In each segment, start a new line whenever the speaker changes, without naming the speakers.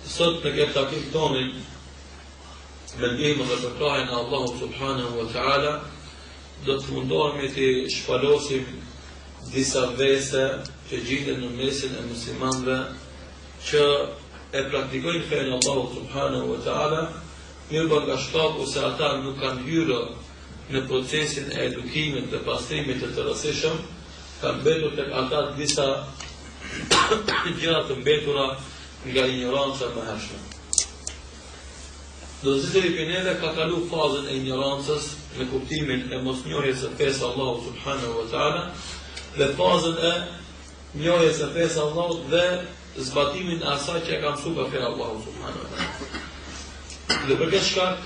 sot në këtë takim tonin me ndihmën dhe përkrahin e Allahu subhanahu wa ta'ala do të mundohemi të shpalosim disa vese që gjiten në mesin e muslimanëve që e praktikojnë fenë Allahu subhanahu wa ta'ala, mirë nga shkaku se ata nuk kanë hyrë në procesin e edukimit dhe pastrimit të rëndësishëm, kanë mbetur tek ata disa gjëra të mbetura nga ignoranca e mëhershme. Do të zëri për neve ka kalu fazën e ignorancës në kuptimin e mosnjohjes së fesë Allahu subhanahu wa ta'ala dhe fazën e njohjes së fesë Allahut dhe zbatimin e asaj që e ka mësuar feja Allahu subhanahu wa ta'ala. Dhe për këtë shkak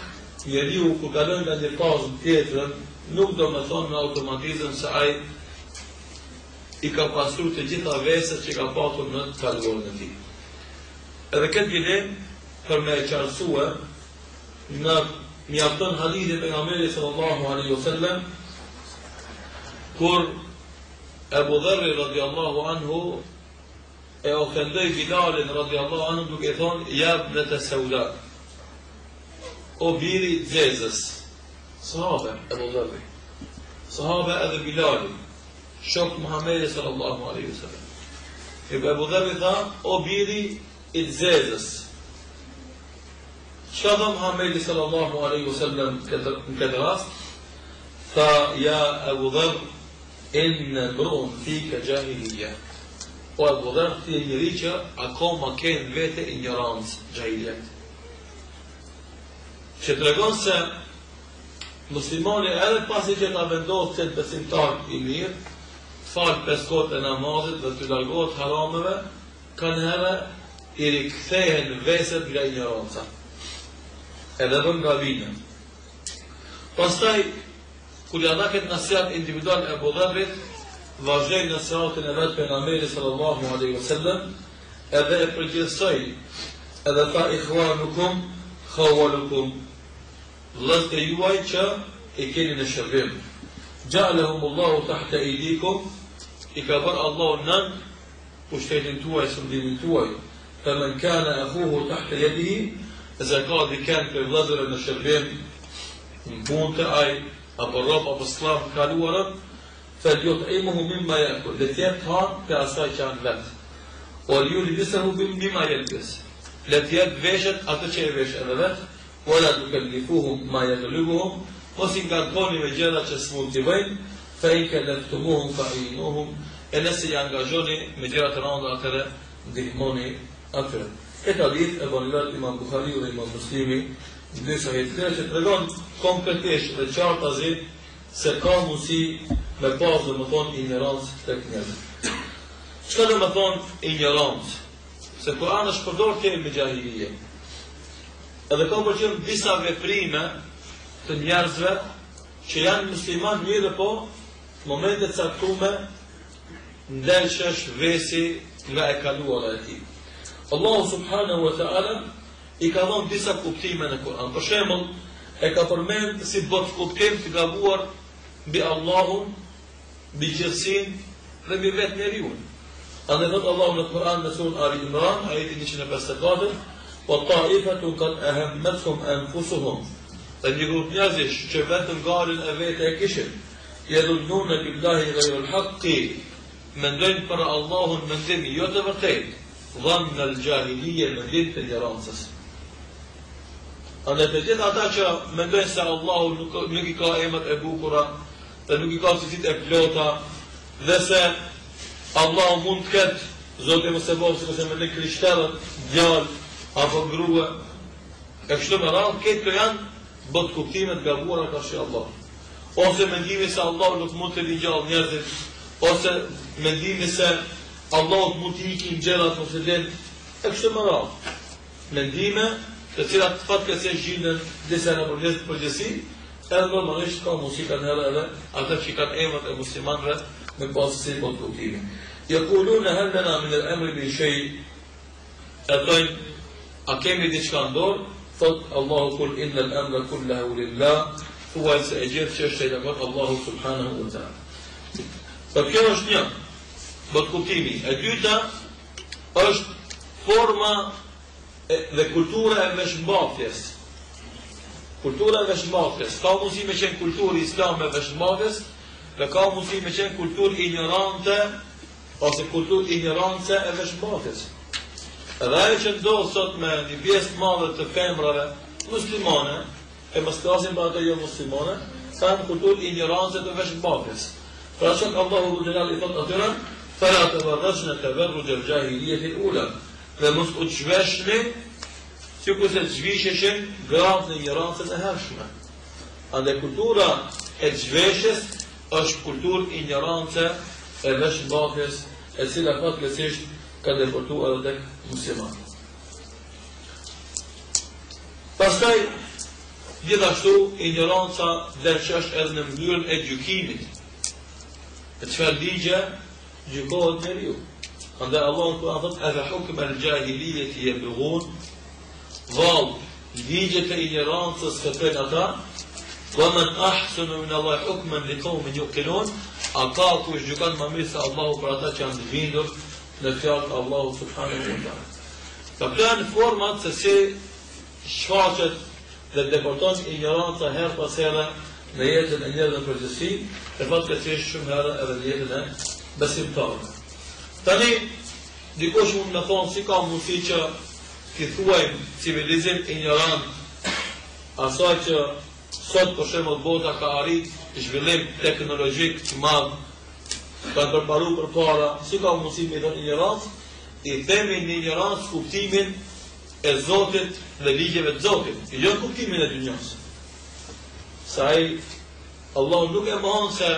njeriu kur kalon nga një fazë tjetër nuk do të thonë me automatizëm se ai i ka pasur të gjitha veset që ka patur në kaluarën e tij. Edhe këtë bilen për me qartësue në mjafton hadithi pejgamberit sallallahu alaihi wasallam kur Abu Dharr radhiyallahu anhu e ofendoi Bilalin radhiyallahu anhu duke thonë ja ibnata sauda, o biri i zezës. Sahabe Abu Dharr, sahabe edhe Bilali, shok Muhamedi sallallahu alaihi wasallam. Abu Dharr tha o biri i zezës. Çka tha Muhamedi sallallahu alaihi wasallam në këtë rast? Tha ja Abu Dharr inna mru'un fika jahiliya. O Abu Dharr ti je njëri që akoma ke në vete ignorancë, jahiliet. Që tregon se muslimani edhe pasi që ta vendosë që të besimtar i mirë, falë 5 kohët e namazit dhe të largohet harameve, kanë herë i rikthehen veset nga ignoranca. Edhe vën nga vina. Pastaj, kur ja dha këtë nasihat individual e Abu Dharrit, vazhdoi nasihatin e vet pejgamberit sallallahu alaihi wasallam, edhe e përgjithsoi, edhe tha ikhwanukum khawalukum, vëllezërit e juaj që i keni në shërbim. Ja'alahumullahu tahta aydikum, i ka bërë Allahu nën pushtetin tuaj, shërbimin tuaj. Faman kana akhuhu tahta yadihi, إذا قاضي كان في الغدر من الشربين بونت أي أبو الرب أبو السلام قالوا رب فليطعمه مما يأكل لتيت هان في أساي كان لت وليلبسه مما يلبس لتيت فيشت أتشي فيش أذلت ولا تكلفوهم ما يغلبهم وسين قالوني مجالة اسمون تبين فإن كلفتموهم فأعينوهم الناس ينجاجوني مجالة راند أكره دهموني أكره. Këtë hadith e bën Imam Buhariu dhe Imam Muslimi në dy sahihë që tregon konkretisht dhe qartazi se ka mundësi me pas domethënë ignorancë tek njerëzit. Çka do të thonë ignorancë? Se Kurani është përdorur termin jahiliye. Edhe ka përgjithë disa veprime të njerëzve që janë musliman mirë po në momente të caktuara ndalshesh vesi nga e kaluara e tij. Allahu subhanahu wa ta'ala i ka dhënë disa kuptime në Kur'an. Për shembull, e ka përmend si bot kuptim të gabuar mbi Allahun, mbi gjithësinë dhe mbi vetë njeriu. Andaj thot Allahu në Kur'an në surën Ali Imran, ajeti 154, "Wa ta'ifatun qad ahammatuhum anfusuhum." Dhe një grup njerëzish që vetëm garën e vetë e kishin, yadhunnuna billahi ghayra al-haqqi, mendojnë për Allahun mendim jo të vërtetë. Dhanë në lëgjahilije në ditë të ignorancës. Andë të gjithë ata që mendojnë se Allahu nuk i ka emrat e bukura dhe nuk i ka cilësitë e plota dhe se Allahu mund të ketë Zotë e Mësebov si mëse mendojnë krishterët, djallë apo grua e kështu me radhë, këtë janë bot kuptimet gabuara ka shi Allah. Ose mendimi se Allahu nuk mund të ligjallë njerëzit, ose mendimi se Allahu mund t'i ikin gjerat ose len e kështu më radhë. Mendime të cilat fatkeqësisht gjenden disa në përgjithësi, edhe normalisht ka mundësi kanë herë edhe ata që kanë emrat e muslimanëve me pasësi bot kuptimi. Yaquluna hal lana min al-amri min shay, atojnë a kemi diçka në dorë? Thot Allahu kul inna al-amra kullahu lillah, thuaj se e gjithë çështja e Allahu subhanahu wa ta'ala. Por kjo është një bot kuptimi. E dyta është forma dhe kultura e veshmbathjes. Kultura e veshmbathjes. Ka mundësi me qenë kulturë islame e veshmbathjes, dhe ka mundësi me qenë kulturë ignorante, ose kulturë ignorance e veshmbathjes. Edhe ajo që ndodh sot me një pjesë madhe të femrave muslimane, e mos flasim për ato jo muslimane, kanë kulturë ignorance të veshmbathjes. Pra që Allahu Gjellali thot atyre, fela të varrëgjnë të verru gjërgjahilijet i ula, dhe mos u qveshni, si ku se të zhvisheshin gratë në ignorancën e hershme. Ande kultura e zhveshjes është kulturë ignorance e veshmbathjes, e cila fatkeqësisht ka deportuar edhe tek muslimanët. Pastaj, gjithashtu, ignoranca dërqesh edhe në mënyrën e gjykimit. E çfarë ligje gjykohet njeriu. Andaj Allahu Kur'an thot: "Afa hukm al-jahiliyyati yabghun", vallë, ligjet e ignorancës kërkojnë ata, wa man ahsanu min Allah hukman liqawmin yuqinun, a ka kush gjykon më mirë se Allahu për ata që janë të bindur në fjalët e Allahut subhanahu wa taala. Ka plan format se si shfaqet dhe deporton ignoranca herë pas here në jetën e njerëzve në përgjithësi, e fatkeqësisht shumë herë edhe në jetën e besimtarëve. Tani, dikush mund të thonë si ka mundësi që ti thuajmë civilizim ignorant, asaj që sot për shembull bota ka arrit zhvillim teknologjik të madh, kanë përparu për para, si ka mundësi me thonë ignorancë, i themi në ignorancë kuptimin e Zotit dhe ligjeve të Zotit, jo kuptimin e dynjas. Sa ai Allah nuk e mohon se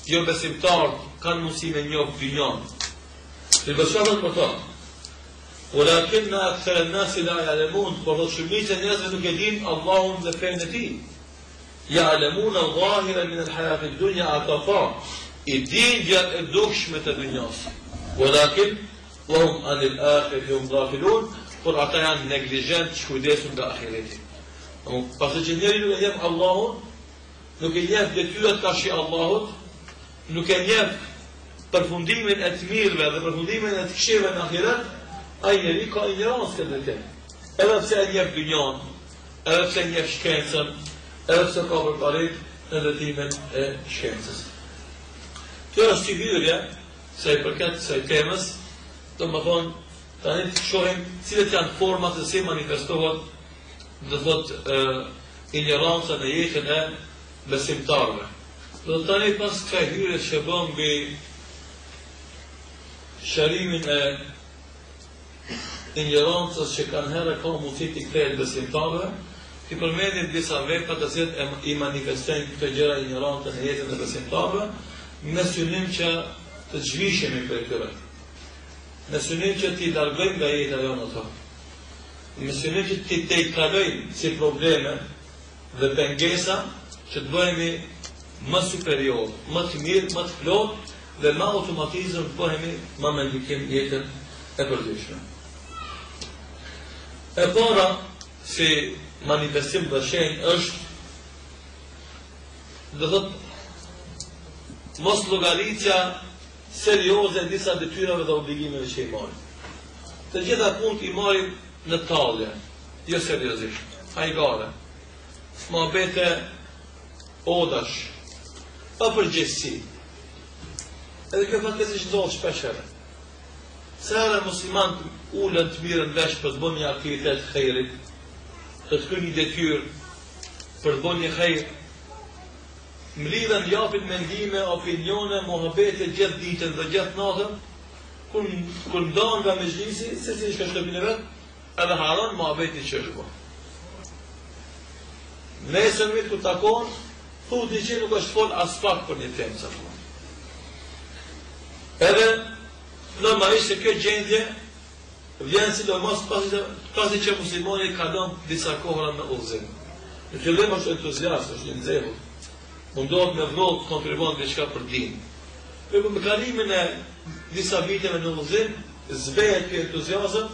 jo besimtarët kanë mundësi me njohë dynjan. Për çfarë po thonë? Walakin akthar an-nas la ya'lamun, por shumica e njerëzve nuk e dinë Allahun dhe fenë e tij. Ya'lamun al-zahira min al-hayat ad-dunya atafa, i dinë gjatë e dukshme të dynjas. Walakin wahum an al-akhirati hum ghafilun, por ata janë neglizhent që kujdesun nga ahireti. Pasi që njeri nuk e njeh Allahun, nuk e njeh detyrat tash i Allahut, nuk e njeh përfundimin e të mirëve dhe përfundimin e të këqijve në ahiret, ai njeri ka ignorancë këtë vërtet. Edhe pse e njeh dynjan, edhe pse e njeh shkencën, edhe pse ka përparim në ndërtimin e shkencës. Kjo është si hyrje, se i përket kësaj temës, domethënë tani të shohim cilët janë format se si manifestohet, do thotë ignoranca në jetën e besimtarëve. Do të tani pas kësaj hyrjes që bëm mbi shërimin e ignorancës që kanë herë ka mundësi të kthehet besimtarëve, ti përmendim disa vepra të cilat i manifestojnë këto gjëra ignorante në jetën e besimtarëve, me synim që të zhvishemi për këtyre. Në synim që t'i largojmë nga jeta jonë ato. Në synim që t'i tejkalojmë si probleme dhe pengesa që të bëhemi më superior, më të mirë, më të plot dhe më automatizëm të bëhemi më me ndikim jetën e përditshme. E para si manifestim dhe shenjë është dhe thotë mos llogaritja serioze disa detyrave dhe obligimeve që i marim. Të gjitha punët i marim në tallje, jo seriozisht, hajgare, mohabete odash, pa përgjegjësi. Edhe kjo fatkeqësisht ndodh shpesh herë. Sa herë muslimanët ulën të mirën vesh për të bënë një aktivitet khejrit, të kryejnë një detyrë për të bënë një khejr, mlidhen japin mendime, opinione, mohabete gjithë ditën dhe gjithë natën, kur ndohen nga mezhlisi, se si shka shtëpinë e vetë, edhe haron mohabeti që është bërë. Nesër mitë kur takon, thuti që nuk është fol as pak për një temë sa fol. Edhe normalisht se kjo gjendje vjen sidomos pasi që muslimani kalon disa kohëra në udhëzim. Në fillim është entuziast, është i nxehur. Mundohet me vëllë të kontribuon diçka për dinë. Për me kalimin e disa viteve në udhëzim, zbehet kjo entuziazëm,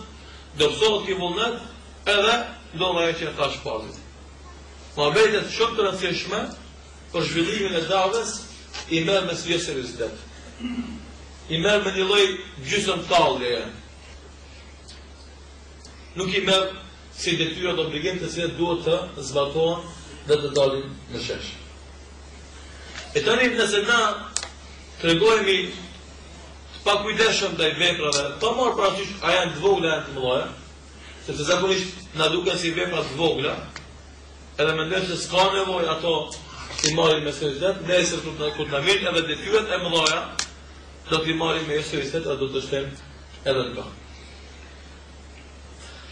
dobësohet kjo vullnet, edhe ndodh ajo që e thash pas. Mohabetet shumë të rëndësishme për zhvillimin e davës i merr me seriozitet. I merr me një lloj gjysmë talljeje. nuk i merr si detyrë të obligim të cilat duhet të zbatohen dhe të dalin në shesh. E tani nëse na tregojemi të pakujdesshëm ndaj veprave, pa marrë parasysh a janë të vogla apo të mëdha, sepse zakonisht na duken si vepra të vogla, edhe mendojmë se s'ka nevojë ato i marrin me seriozitet, nesër kur na vjen edhe detyrat e mëdha, do t'i marrim me seriozitet edhe do të shtem edhe në bërë.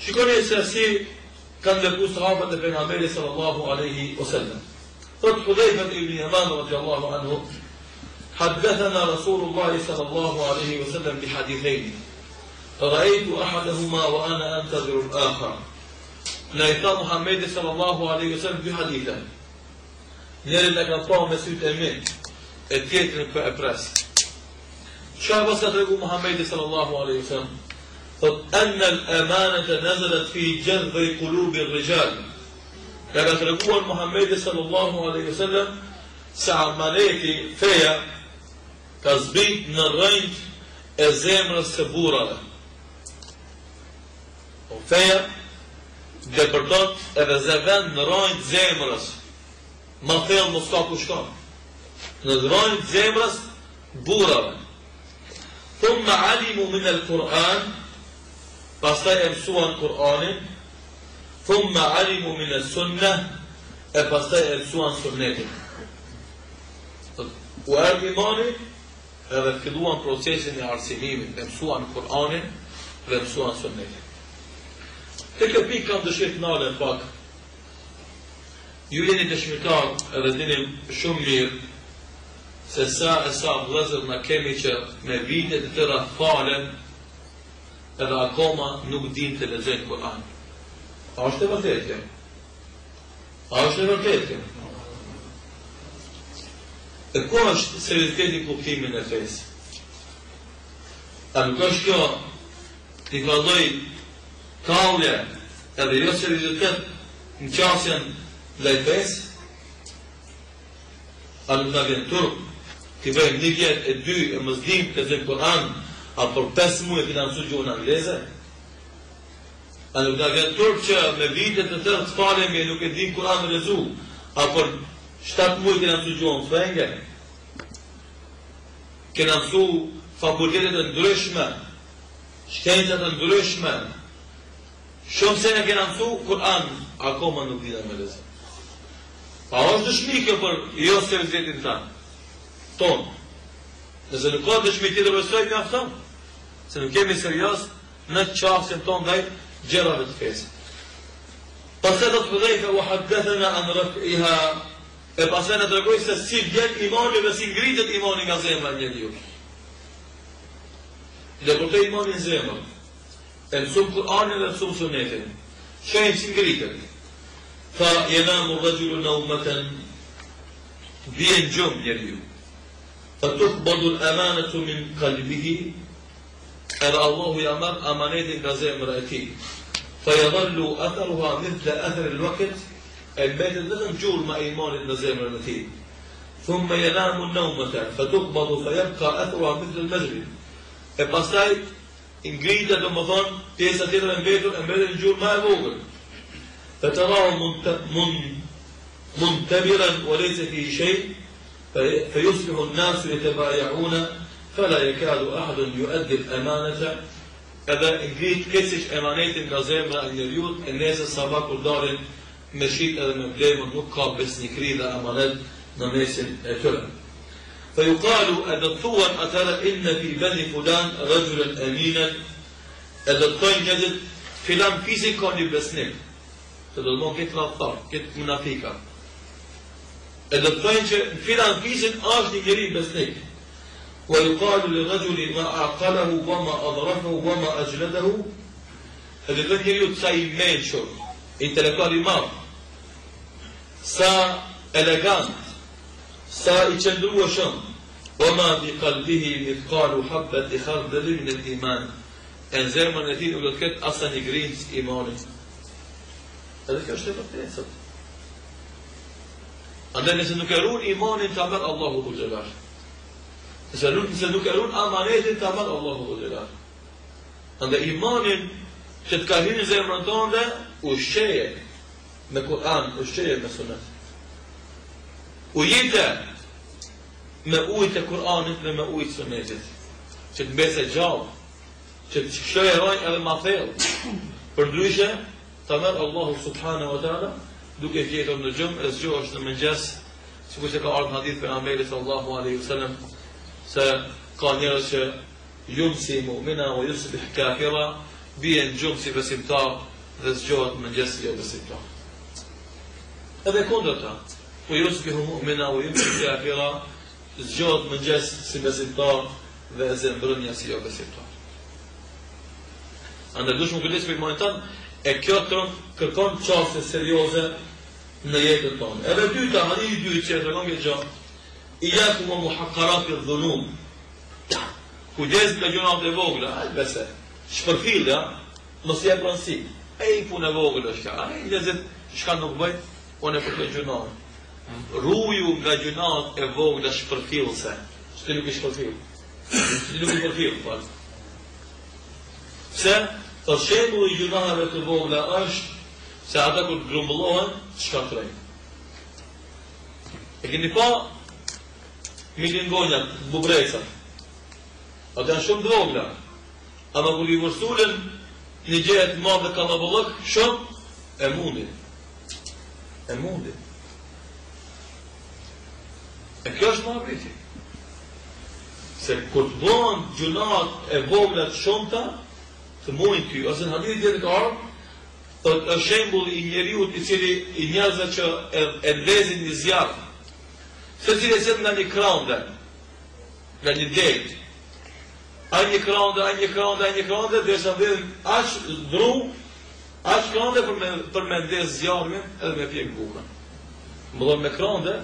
Shikoni se si kanë vepruar sahabët e pejgamberit sallallahu alaihi wasallam. Thot Hudhayfa ibn Yaman radiyallahu anhu, حدثنا رسول الله صلى الله عليه وسلم بحديثين رأيت أحدهما وأنا أنتظر الآخر. نايتا محمد صلى الله عليه وسلم بحديثا njërin e ka pa me sytë e mi, e tjetrin për e pres. Çfarë pas ka tregu Muhamedi sallallahu alaihi wasallam? Thot anna al-amanata nazalat fi jadhi qulubi ar-rijal. Ka treguar Muhamedi sallallahu alaihi wasallam se amaneti feja ka zbrit në rrënjë e zemrës së burrave. Feja depërton edhe zëvend në rrënjë të zemrës. Ma thellë mos ka ku shkon. Në rrënjë të zemrës burrave. Thumma alimu min al-Quran, pastaj e mësuan Kur'anin, thumma alimu min as-sunnah, e pastaj e mësuan sunnetin. U erdhi imani edhe filluan procesin e arsimimit, e mësuan Kur'anin dhe mësuan sunnetin. Te kjo pikë kam dëshirë të nalen pak. Ju jeni dëshmitar edhe dini shumë mirë se sa vëllezër na kemi që me vite të tëra falen edhe akoma nuk din të lexojnë Kur'an. A është e vërtetë kjo? A është e vërtetë kjo? E ku është serioziteti i kuptimit e fesë? A nuk është kjo t'i valloj kallje edhe jo seriozitet në qasjen ndaj fesë? A nuk na vjen turp t'i bëjmë një vjet e dy e mëzdim të lexojmë Kur'an, a për 5 muaj të na mësojë gjuhën angleze? A nuk na vjen turp që me vite të tërë të falemi e nuk e dim Kur'an në lezu, a për 7 muaj të na mësojë gjuhën frenge? Kena mësu fakultetet e ndryshme, shkencat e ndryshme, shumë se ne kena mësu Kur'an, akoma nuk dina me lezu. Pa është dëshmi kjo për jo seriozitetin ton. Nëse nuk ka dëshmi tjetër besoj mjafton, se nuk kemi serioz në qasjen ton ndaj gjërave të fesë. Pastaj do të Hudhayfa u haddathana an raf'iha, e pastaj na tregoi se si vjen imani dhe si ngritet imani nga zemra e njeriu. Dhe kur të imani në zemër, e mësum Kur'anin dhe mësum sunnetin, shajnë si ngritet. Fa yanamu rajulu nawmatan, vjen gjumë njeriu. فتقبض الأمانة من قلبه أرى الله يأمر أمانة كزمرتي فيظل أثرها مثل أثر الوقت البيت الذي جول ما إيمان الزمرتي ثم ينام النومة فتقبض فيبقى أثرها مثل المجرد فبصاي إنجريدا دمضان تيسا تيرا أمبيتر جول ما يبوغل فتراه منتبرا وليس فيه شيء فيصبح الناس يتبايعون فلا يكاد أحد يؤدي الأمانة إذا إنجريد كسش أمانات كزمرة أن يريد الناس الصباح كردار مشيت إذا مبلغ نقاب بس نكريد أمانات نميس تلك فيقال إذا الثور أترى إن في بني فلان رجلا أمينا إذا الطين يجد فلان فيسي كان يبسنك تدلمون كت رفضار كت منافيكا edhe të thënë që në filan fisin është një njeri besnik. Wa yuqalu lirajuli ma aqalahu wa ma adrakahu wa ma ajladahu, edhe të njeriu sa i mençur, intelektual i madh, sa elegant, sa i qëndrueshëm, wa ma bi qalbihi mithqalu habati khardal min al-iman, në zemrën e tij nuk do të ketë asnjë një grimc imani. Edhe kjo është e vërtetë. Andaj nëse nuk e ruan imanin të amat Allahu dhul xhelal. Nëse nuk e ruan amanetin të amat Allahu dhul xhelal. Andaj imanin që të ka hyrë në zemrën tënde, ushqeje me Kur'an, ushqeje me Sunet. Ujite me ujtë e Kur'anit dhe me ujtë Sunetit, që të mbese gjallë, që të shkojërojnë edhe ma thellë. Përndryshe, ta merë Allahu subhanahu wa ta'ala, duke gjetur në gjumë, e zgjohesh në mëngjes, sikur se ka ardhur hadith pejgamberit sallallahu alaihi wasallam, se ka njerëz që yumsi mu'mina wa yusbih kafira, bien gjumë si besimtar dhe zgjohet në mëngjes si jo besimtar. Edhe kundërta, wa yusbih mu'mina wa yumsi kafira, zgjohet në mëngjes si besimtar dhe zemrënja si jo besimtar. Andaj dush më kujdes për imanin tanë, e kjo kërkon çaste serioze në jetën tonë. Edhe dyta, hadithi i dytë që tregon këtë gjë, iyakum wa muhaqqarat adh-dhunub. Kujdes nga gjërat e vogla, bese. Shpërfillja, mos ia pransi. Ai punë e vogël është kjo. Ai lezet çka nuk bëj, unë për të gjunat. Ruju nga gjunat e vogla shpërfillse. Ç'ti nuk e shpërfill. Ç'ti nuk e shpërfill, po. Pse? Të shembulli i gjunave të vogla është se ata kur të grumbullohen, shkatrojnë. E keni pa milingonjat, bubrecat. Ata janë shumë të vogla. Ama kur i vërsulën një gjë të madhe kalabullak, shumë e mundin. E mundin. E kjo është më apriti. Se kur të bëhen gjunat e vogla të shumta, të mundin ty, ose në hadith tjetër ka ardhur, është shembull i njeriut i cili i njerëzve që e ndezin një zjarr. Secili e sjell nga një krande, nga një det. Ai një krande, derisa vjen aq dru, aq krande për me ndez zjarrin edhe me pjek bukën. Mbëllon me krande,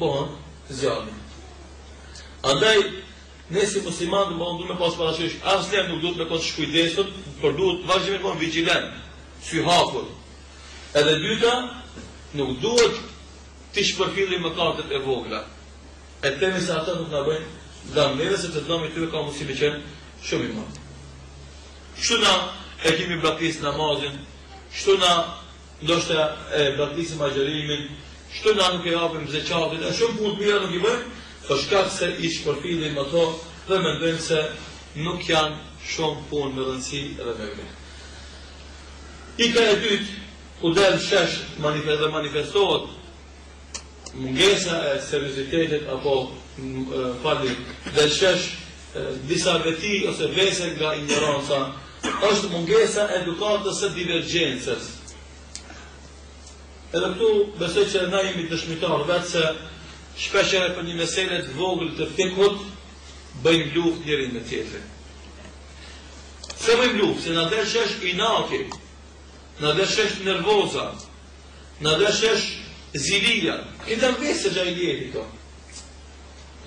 bëhen zjarrin. Andaj ne si musliman do mundu me pas parasysh, asnjë nuk duhet me kosh kujdesur, por duhet vazhdimisht të qenë vigjilent, sy hapur. Edhe dyta, nuk duhet të shpërfillim mëkatet e vogla. E temi se ata nuk na bëjnë dëmëre, sepse dëmi tyre ka mundësi me qenë shumë i madh. Kështu na e kemi braktis namazin, kështu na ndoshta e braktisim agjërimin, kështu na nuk e japim zekatin, e shumë punë të mira nuk i bëjmë, për shkak se i shpërfillim ato dhe mendojmë se nuk janë shumë punë me rëndësi edhe me vlerë. Ika e dytë, ku del shesh dhe manifestohet mungesa e seriozitetit apo del shesh disa veti ose vese nga ignoranca, është mungesa e edukatës së divergjencës. Edhe këtu besoj që na jemi dëshmitar vetë se shpeshherë për një mesele të vogël të fikut bëjmë luftë njëri me tjetrin. Se bëjmë luftë, se na deshesh inati, na deshesh nervoza, na deshesh zilia. Këta vese xhailieti këto.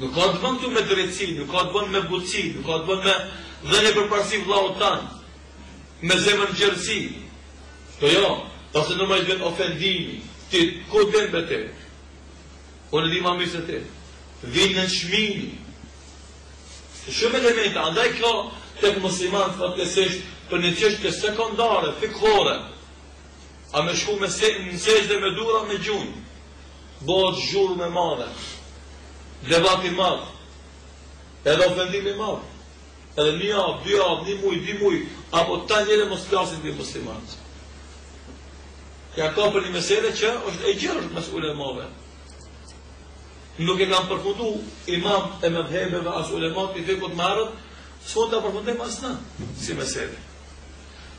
Nuk ka të bën këtu me drejtësi, nuk ka të bën me butësi, nuk ka të bën me dhënie përparësi vllaut tan, me zemër gjerësi. Po jo, pasi normalisht vjen ofendimi, ti ku vjen me te? Unë di ma mirë se te. Vinë në shmimi. Shumë elemente, andaj kjo tek musliman fatkesisht për një çështje sekondare, fikhore. A me shku me sejdë me dura me gjunjë. Bëhet zhurmë me madhe. Debati madh. Edhe ofendimi madh. Edhe një javë, 2 javë, 1 muj, apo ta njëre mos flasin për muslimanët. Ja ka për një mesele që është e gjerë mes ulemave. Nuk e kam përfundu imam e mëdhëbeve as ulemat i fikut marrët, s'mund ta përfundojmë asnjë si mesele.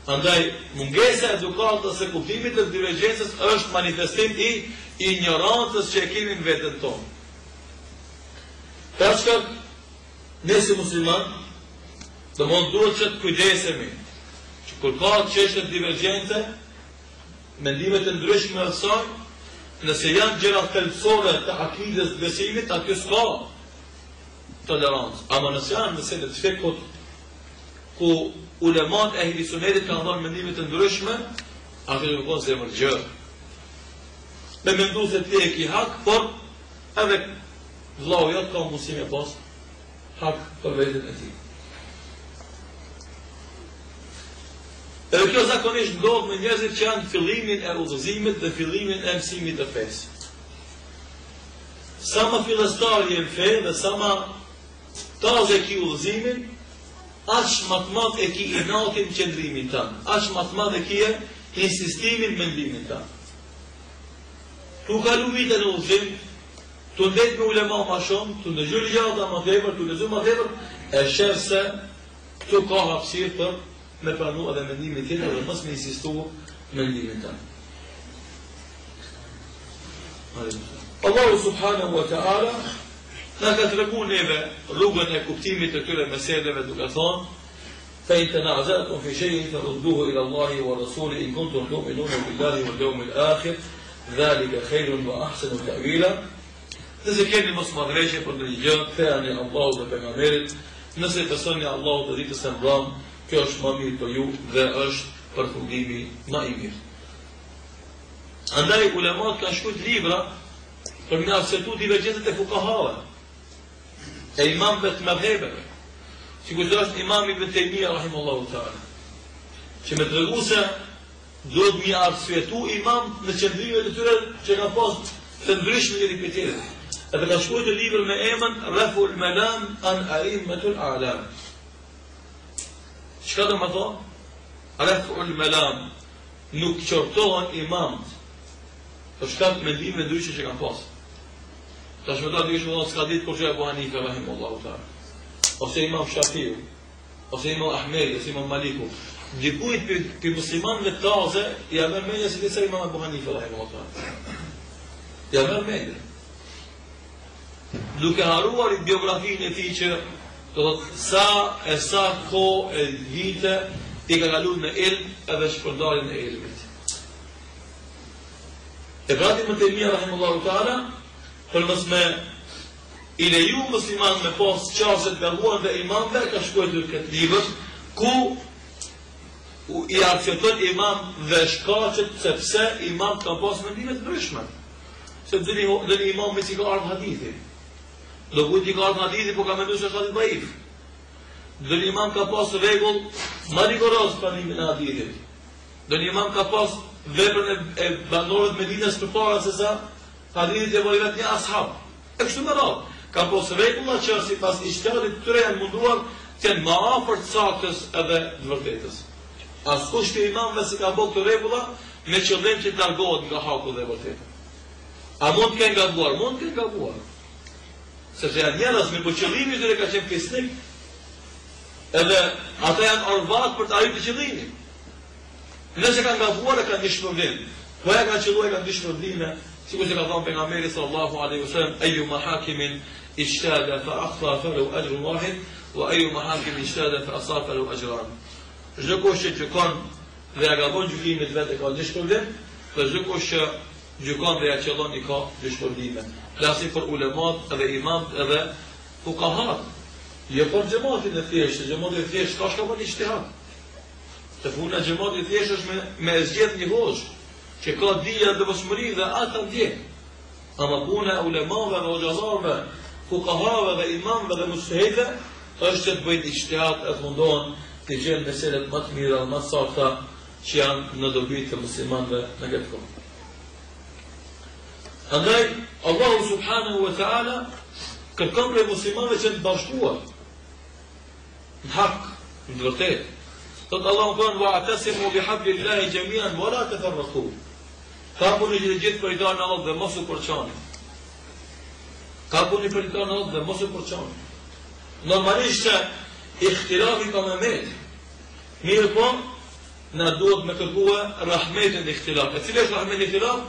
Andaj mungesa e edukatës së kuptimit të divergjencës është manifestim i ignorancës që e kemi në veten tonë. Për shkak ne si musliman do mund duhet që të kujdesemi që kur ka çështje divergjente, mendimet e ndryshme të saj, nëse janë gjëra thelbësore të akidës të besimit, aty s'ka tolerancë. Ama nëse janë mesele të fikut, ku ulemat e ehli sunetit kanë dhënë mendime të ndryshme, aty do të konë zemër gjërë. Me mendu se ti e ki hak, por edhe vllau jot ka mundësi me pas hak për veten e tij. Edhe kjo zakonisht ndodh me njerëzit që janë fillimin e udhëzimit dhe fillimin e mësimit të fesë. Sa më fillestar je në fe dhe sa më taze ki udhëzimin, aq më të madh e ki inatin qëndrimin tënd, aq më të madh e ki insistimin mendimin tënd. Tu kalu vite në udhëzim, tu ndet me ulema ma shumë, tu ndëgjoj ligjata ma tepër, tu lexoj ma tepër, e shef se këtu ka hapësirë për me pranu edhe mendimin tjetër dhe mos me insistu mendimin tënd. Allahu subhanahu wa ta'ala na ka tregu neve rrugën e kuptimit të këtyre meseleve duke thonë فإن تنازعتم في شيء فردوه إلى الله ورسوله إن كنتم تؤمنون بالله واليوم الآخر ذلك خير وأحسن تأويلا. Nëse keni mos marrëveshje për ndonjë gjë, ktheheni Allahut dhe pejgamberit. Nëse besoni Allahut dhe ditës së mbrëmje, kjo është më mirë për ju dhe është përfundimi më i mirë. Andaj ulemat kanë shkruar libra për me arsyetu divergjencët e fukahave, e imamëve të mëdhëve, sikur është imami Ibn Taymija rahimahullahu ta'ala, që me tregu se duhet mi arsyetu imam në qëndrimet e tyre që kanë pas të ndryshme njëri prej tjetrit. Edhe ka shkruar të libër me emrin Raful Malam an A'immatul A'lam. Çka do të thonë? Raful Malam, nuk qortohen imamët për shkak të mendimeve ndryshe që kanë pas. Tash më thonë diçka s'ka ditë kur Abu Hanifa rahimahullahu ta'ala, ose Imam Shafiu, ose Imam Ahmed, ose Imam Maliku. Dikujt për muslimanëve të taze, ja merr mendja se disa Imam Abu Hanifa rahimahullahu ta'ala. Ja merr mendja. Duke haruar i biografinë e tij që do të thotë sa kohë e vite i ka kaluar në ilm edhe shpërndarjen e ilmit. E gati më të mija rahimullahu ta'ala, për mos me i leju musliman me pas qashet gabuar dhe imamve, ka shkruar këtë libër, ku i arsyeton imam dhe shkaqet sepse imam ka pas mendime të ndryshme. Se dhe imam me si ka ardhur hadithi. Do kujt i ka ardhur hadithi, po ka menduar se është hadith dhaif. Dhe imam ka pas rregull më rigoroz pranimin e hadithit. Dhe imam ka pas veprën e banorëve të Medinës përpara se sa hadithit e vojvet një ashab. E kështu me radhë, ka pas rregulla që sipas ijtihadit të tyre janë munduar të jenë më afër të saktës edhe të vërtetës. Askush të imamëve si ka bërë këto rregulla me qëllim që të largohet nga haku dhe vërteta. A mund të kenë gabuar? Mund të kenë gabuar. Sepse janë njerëz me qëllimi që ka qenë fisnik, edhe ata janë orvat për të arritur qëllimin. Nëse kanë gabuar e kanë një shpërblim, po ja kanë qelluar e kanë dy shpërblime, sikur që ka thënë pejgamberi sallallahu alaihi wasallam, ayyuma hakimin ijtahada fa akhta falahu ajrun wahid wa ayyuma hakimin ijtahada fa asaba falahu ajran. Çdo kush që gjykon dhe ja gabon gjykimin vetë ka dy shpërblim, dhe çdo kush që gjykon dhe ja qellon i ka dy shpërblime. Flasim për ulemat edhe imamët edhe fuqahat. Jo për xhamatin e thjeshtë, xhamati i thjeshtë ka shka për ijtihad. Të puna e xhamatit i thjeshtë është me zgjedh një hoxh që ka dija dhe vëshmëri dhe ata ndjen. Ama puna e ulemave dhe hoxhallarëve, fuqahave dhe imamëve dhe mujtahidëve është që të bëjnë ijtihad e të mundohen të gjejnë meselet më të mira, më të sakta që janë në dobi të muslimanëve në këtë kohë. Andaj Allahu subhanahu wa ta'ala kërkon prej muslimanëve që të bashkuar në hak, në vërtetë. Thot Allahu thonë wa'tasimu bihablillahi jami'an wa la tafarraqu. Kapuni gjithë për i darë në Allah dhe mos u përçani. Kapuni për i darë në Allah dhe mos u përçani. Normalisht që ihtilafi ka me metë. Mirë po, na duhet me kërkua rahmetin e ihtilaf. E cilë është rahmetin e ihtilaf?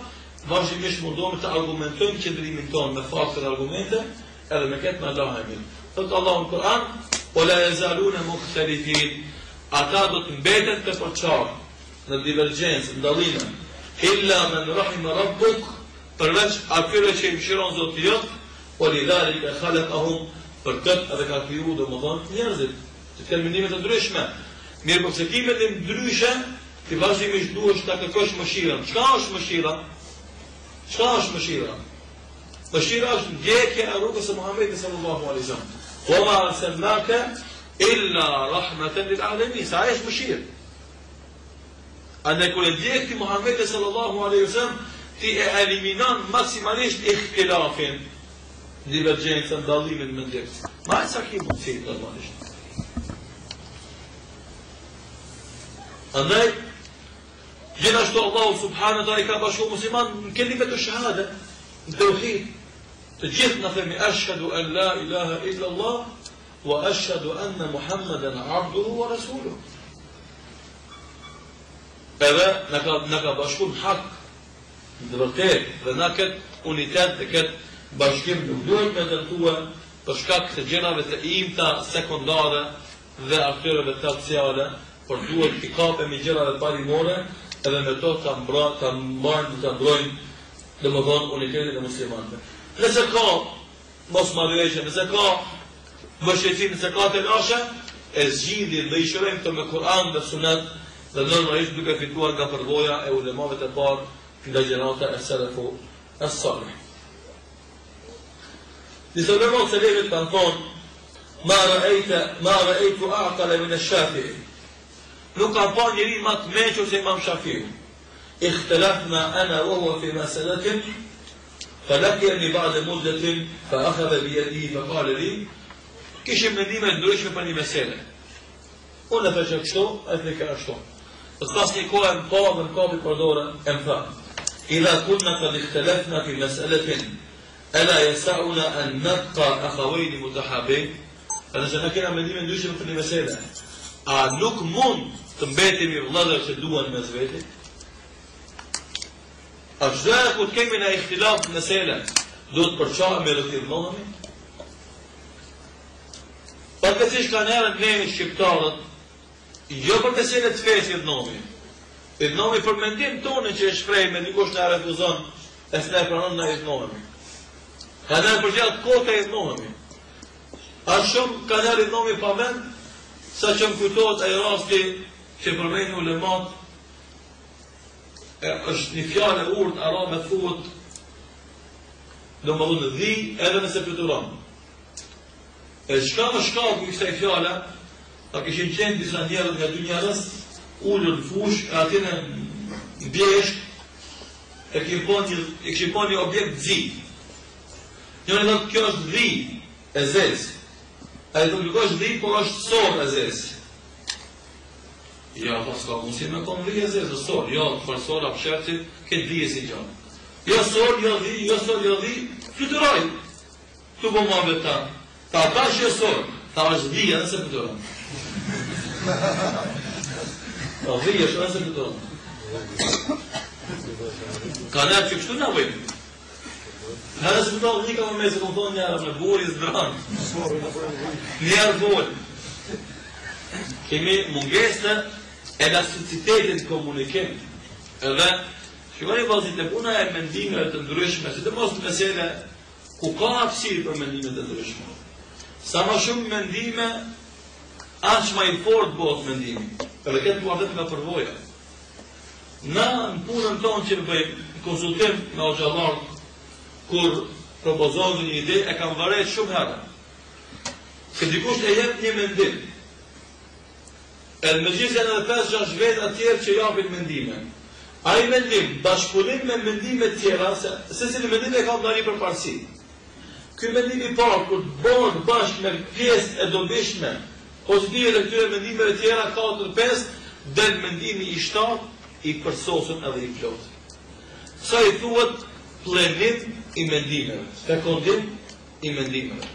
Vazhdimisht mundohemi të argumentojmë qëndrimin tonë me fakte dhe argumente, edhe me këtë me Allah e mirë. Thot Allahu në Kur'an, o la yazaluna mukhtalifin. Ata do të mbeten të përçarë në divergjencë, në dallime, illa men rahima rabbuk, përveç atyre që i mëshiron Zoti jot, o lidhalika khalaqahum, për këtë edhe ka kriju domethënë njerëzit, që kanë mendime të ndryshme. Mirë, por se ti me të ndryshe, ti vazhdimisht duhesh ta kërkosh mëshirën. Çka është mëshira? Çka është mëshira? Mëshira është ndjekja e rrugës së Muhamedit sallallahu alaihi wasallam. Wa ma arsalnaka illa rahmatan lil alamin. Sa është mëshirë? Andaj kur e ndjek ti Muhamedi sallallahu alaihi wasallam, ti e eliminon maksimalisht ikhtilafin, divergjencën, dallimin me ndjekës. Ma e sa ki mundësi normalisht. Andaj, gjithashtu Allahu subhanahu wa taala I ka bashku musliman në kelimet e shahada, në tauhid. Të gjithë na themi ashhadu an la ilaha illa Allah wa ashhadu anna Muhammadan abduhu wa rasuluhu. Edhe na ka bashku në hak, në vërtet, dhe na këtë unitet dhe këtë bashkim nuk duhet me dërtua për shkak të gjërave të imta sekundare dhe aktyreve terciare, por duhet t'i kapemi gjërave parimore edhe me to të mbrojnë dhe më thonë unitetin e muslimanëve. Nëse ka mos marrëveshje, nëse ka vështirësi, nëse ka telashe, e zgjidhim dhe I shërojmë të me Kur'an dhe Sunet dhe normalisht duke fituar nga përvoja e ulemave të parë nga gjenata e selefu e salih. Disa ulema të selefit kanë thonë, ma ra'aytu aqala min ash-Shafi'i. Nuk ka pa njëri më të mençur se Imam Shafiu. Ikhtalafna ana wa huwa fi mas'alatin فلقيني بعد مدة فأخذ بيدي فقال لي kishim mendime ndryshme për një mesele. Unë e thëshë kështu, e thëke ashtu. Dhe pas një kohë më pa dhe më kapi përdore, e më tha, idha kunna qad ikhtalafna fi mas'alatin, ala yasa'una an nabqa akhawayni mutahabin. Nëse ne kena mendime ndryshme për një mesele, a nuk mund të mbetemi vëllezër që duan mes veti? A çdo ku të kemi në ikhtilaf në mesele, do të përçahemi dhe të irnohemi? Përkësish kanë herën ne shqiptarët, jo për mesele të fesë irnohemi. Irnohemi për mendim tonë që e shpreh me dikush na refuzon, e s'na pranon na irnohemi. Kanë herën për gjatë kohë irnohemi. A shumë kanë herë irnohemi pa mend, sa që më kujtohet ai rasti që përmendin ulemat, është një fjalë e urtë arabe thuhet, domethënë dhi edhe nëse fluturon. E shka më shkaku I kësaj fjala, ta kishin qenë disa njerëz nga dy njerëz, ullur në fush, e atyne në bjeshk, e kishin po një objekt zi. Njëri thotë kjo është dhi e zez. A I thotë nuk është dhi, por është sor e zez. Ja, pas ka mundësi me kom dhi e zez, sor. Ja, për sor a pësherci, këtë dhi e si gjanë. Ja sor, ja dhi, ja sor, ja dhi, fluturoj. Tu po ma ta. Ta ta që e sor, ta është dhija nëse fluturon. Ta dhija është nëse fluturon. Ka nërë që kështu në bëjmë. Nëse fluturon një ka më me se kom thonë njerë me buri zbranë. Njerë buri. Kemi munges të elasticitetin komunikim. Edhe, shikoni vazit e puna e mendimeve të ndryshme, si të mos të mesele ku ka hapësirë për mendimet të ndryshme. Sa ma shumë mendime, aq ma I fort bëhet mendimi. Edhe këtë puartet nga përvoja. Na në punën tonë që bëjmë konsultim me hoxhallar, kur propozojnë një ide, e kam vërejt shumë herë. Se dikush e jep një mendim. Edhe me gjithë janë edhe 5-6 vetë atjerë që japin mendime. A I mendim, bashkëpunim me mendime tjera, se si në mendim e ka ndani për parësi. Ky mendim I parë, kur të bëhen bashkë me pjesë e dobishme, pozitive dhe këtyre mendimeve tjera, 4-5, del mendimi I 7, I përsosën edhe I plotë. Sa I thuhet plenim I mendimeve, fekondim I mendimeve.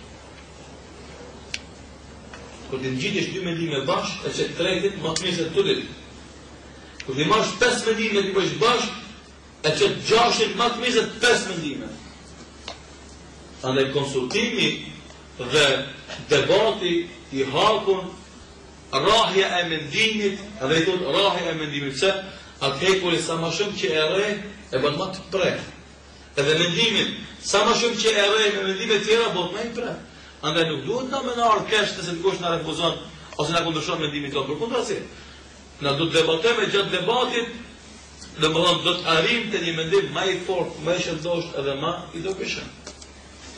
Kur të ngjitesh dy mendime bashkë, e që të tretit më të mirë se të dytit. Kur të marrësh 5 mendime të bësh bashkë, e që të gjashtin më të mirë se të 5 mendime. Andaj konsultimi dhe debati I hakun, rrahja e mendimit, edhe I thotë rrahja e mendimit, pse atë hekuri sa më shumë që e rre, e bën më të prerë. Edhe mendimin, sa më shumë që e rre me mendime tjera, bën më I prerë. Andaj nuk duhet na menar kesh nëse dikush na refuzon ose na kundërshton mendimin tonë. Përkundrazi, na do të debatojmë gjatë debatit, domethënë do të arrijmë te një mendim më I fortë, më I shëndosht edhe më I dobishëm.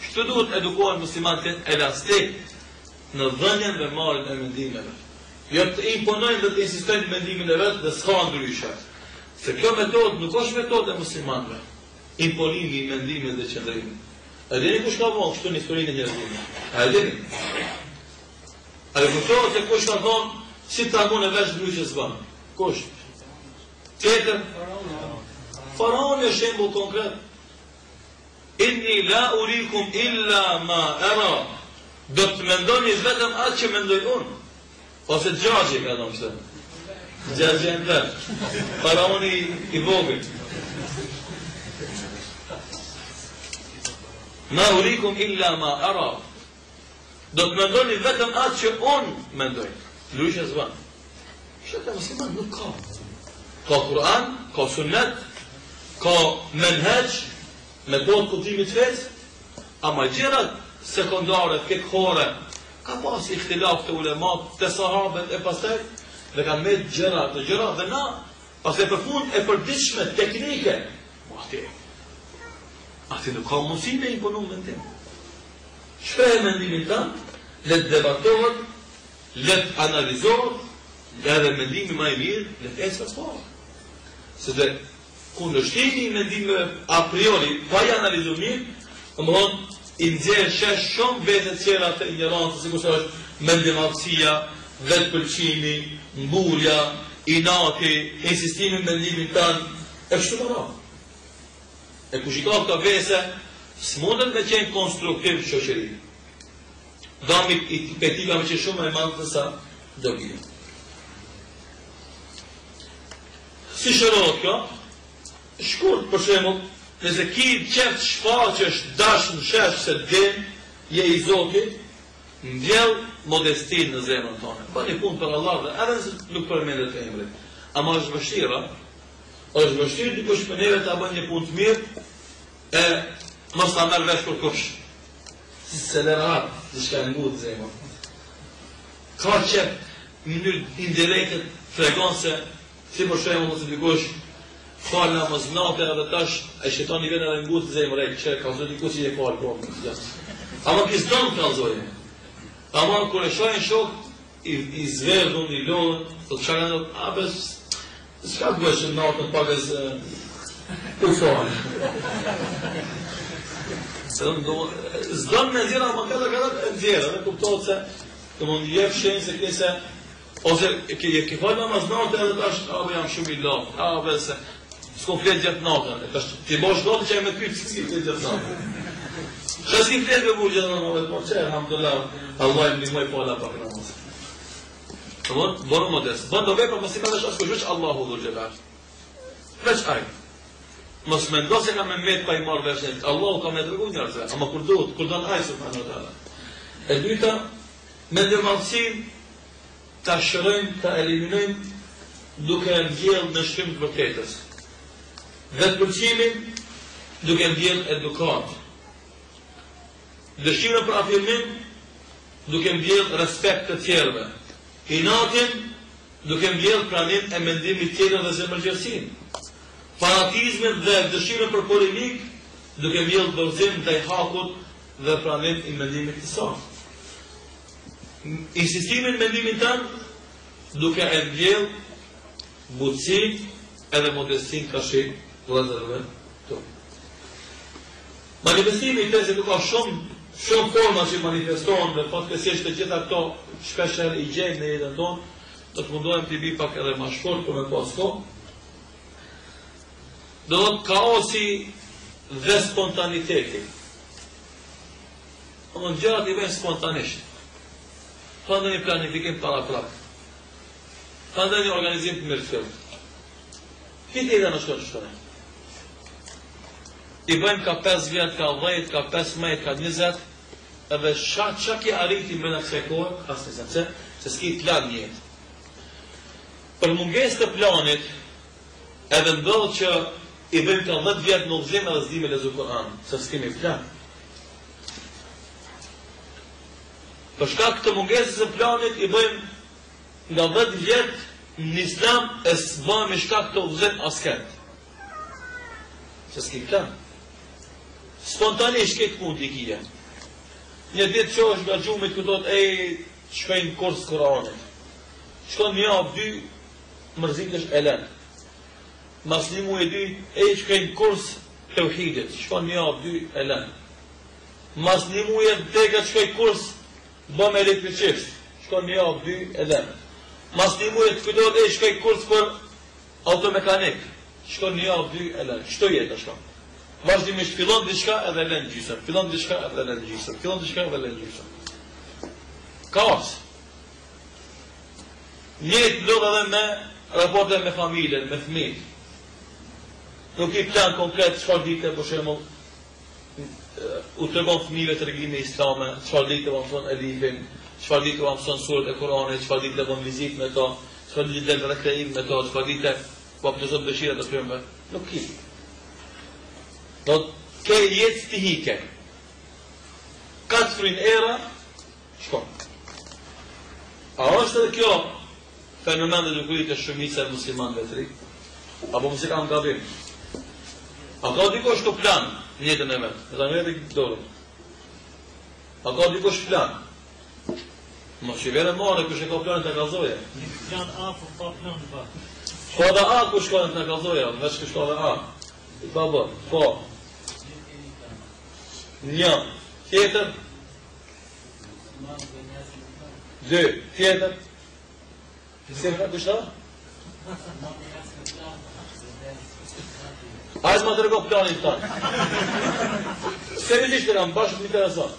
Kështu duhet edukohen muslimanët elastik në dhënien dhe marrjen e mendimeve. Jo të imponojnë dhe të insistojnë në mendimin e vet dhe s'ka ndryshe. Se kjo metodë nuk është metodë e muslimanëve. Imponimi i mendimit dhe qëndrimit. A dini kush ka vonë kështu në historinë e njerëzimit? A dini? A e kuptohet se kush ka thonë si ta mune vesh ndryshës banë? Kush? Tjetër? Faraoni është shembull konkret. Inni la urikum illa ma ara. Do të mendoni vetëm atë që mendoj unë. Ose Gjaxhi ka thonë kështu. Gjaxhi e ndër. Faraoni i vogël. Ma urikum illa ma ara. Do të mendoni vetëm atë që unë mendoj. Ndryshe s'ban. Shëta musliman nuk ka. Ka Kur'an, ka sunnet, ka menheq, metodë kuptimit fesë, ama gjërat sekondare, fikhore, ka pas ikhtilaf të ulemat, të sahabët e pastaj, dhe kanë me gjërat dhe na, pas e për fund e përditshme, teknike, ati nuk ka mundësi me imponu mendim. Shpeh mendimin tanë, let debatohet, let analizohet, edhe mendimi ma i mirë, let esë parë. Se dhe kundërshtimi i mendimeve a priori, pa i analizu mirë, më thonë, i nxjerë shesh shumë vete tjera të ignorancës, si kusë është mendimadhësia, vetë pëlqimi, mburja, inati, insistimi në mendimin tanë, e kështu më ra. E kush i ka këta vese, s'mundën me qenë konstruktiv shoqëri. Dami i petika me që shumë e mandë të sa dobinë. Si shërohet kjo? Shkurt, për shembull, nëse ki qeft shfaqesh dashën shesh se din, je i Zotit, ndjell modestin në zemrën tonë. Bëni punë për Allah dhe edhe nëse nuk përmendet e emri. Ama është vështira, është vështirë dikush për neve të bën një punë të mirë, e mos ta merr vesh kur kush. Si selerat, diçka e ngutë zemrën. Ka qef në mënyrë indirekte frekuencë, si për shembull nëse dikush fal namaz natë edhe tash e shejtani vjen edhe ngutë zemrën, që ka zot dikush që e fal kohën. Ama kis don kallzoje. Ama kur e shohin shok i zverdhun, i lodhën, të çfarë abes s'ka të bësh në natën pagës u fal. Zdon me nxjerra, ma kada e nxjerra, dhe kuptohet se të mund jep shenjë se kese ose ke fal namaz natë edhe tash jam shumë i lodh, se s'ko flet gjatë natën, tash ti bosh natë që e me pyet si flet gjatë natën. Shasi flet me burgjë natën, po çe alhamdulillah, Allah i ndihmoj po ala pak namaz. Bërë modest. Bëndo vepër mos i ka vesh askush, veç Allahu dhul xhelal. Veç ai. Mos mendo se ka me met pa i marrë vesh. Allahu ka me dërguar njerëzve, ama kur duhet, kur don ai subhanahu wa taala. E dyta, mendimallësin ta shërojmë, ta eliminojmë duke ndjell në shkrim të vërtetës. Vetëpëlqimin duke ndjell edukat. Dëshirën për afirmim duke ndjell respekt të tjerëve. Inatin duke mbjellë pranim e mendimit tjetër dhe zemërgjërsin. Fanatizmin dhe dëshirën për polemik duke mbjellë dorëzim ndaj hakut dhe pranim i mendimit të sakt. Insistimin mendimin tanë duke e mbjellë butësin edhe modestin kashik vëllezërve tonë. Manifestimi i tezit ka shumë forma që manifestohen dhe fatkeqësisht të gjitha këto shpesher i gjejmë në jetën tonë, do të mundohem t'i bi pak edhe ma shkurt për me pas kohë. Do të kaosi dhe spontaniteti. Në gjërat i bëjnë spontanisht. Pa ndë një planifikim para prak. Pa ndë një organizim të mirëfillt. Kiti edhe në shkot që shkone. I bëjmë ka 5 vjet, ka 10, ka 15, ka 20, edhe qa ki arriti me në kësaj kohë, asë nëse, se s'ki plan jetë. Për munges të planit, edhe ndodhë që i bëjmë ka 10 vjet në udhëzim edhe s'di me lezu Kur'an, se s'kemi plan. Për shkak të mungesës të planit, i bëjmë nga 10 vjet në Islam e s'bëjmë i shkak të udhëzim asket. Se s'ki plan. Spontanisht këtë mund t'i kje. Një ditë që është nga gjumit këtot, shkojnë kurs Kur'anit. Shkojnë një avë dy, mërzit është elen. Maslimu e dy, shkojnë kurs të uhidit, shkon një avë, dy e lën. Maslimu e degat shkoj kurs, bëm elektricist, shkon një avë, dy e lën. Maslimu e të kujtoj shkoj kurs për automekanik, shkon një avë, dy e lën. Çto jetë ashtu? Vazhdimisht fillon diçka edhe lën gjysmë, fillon diçka edhe lën gjysmë, fillon diçka edhe lën gjysmë. Kaos. Njëtë lodh edhe me raporte me familjen, me fëmijët. Nuk i plan konkret çfarë dite për shembull u tregon fëmijëve tregime islame, çfarë dite vão mëson elifin, çfarë dite vão mëson surët e Kuranit, çfarë dite vão vizitë me to, çfarë dite vão rekreim me to, çfarë dite po plotëson dëshirat e tyre. Nuk i. Do të jetë stihike. Katrin era shkon. A është edhe kjo fenomen dhe dukurit e shumica e muslimanëve të ri? Apo mos e kanë gabim? A ka dikush të plan në jetën e vet? Me ta merr tek dorën. A ka dikush plan? Mos i vjen morë kush e ka planin ta gazoje.
Plan A po plan B.
Po da A kush ka ta gazoje, veç kush ka A. Baba, po. Një, tjetër. Dy, tjetër. Se ka kush ta? Hajde më tërgo planin tanë. Se me qishtë të kam bashkë më interesant.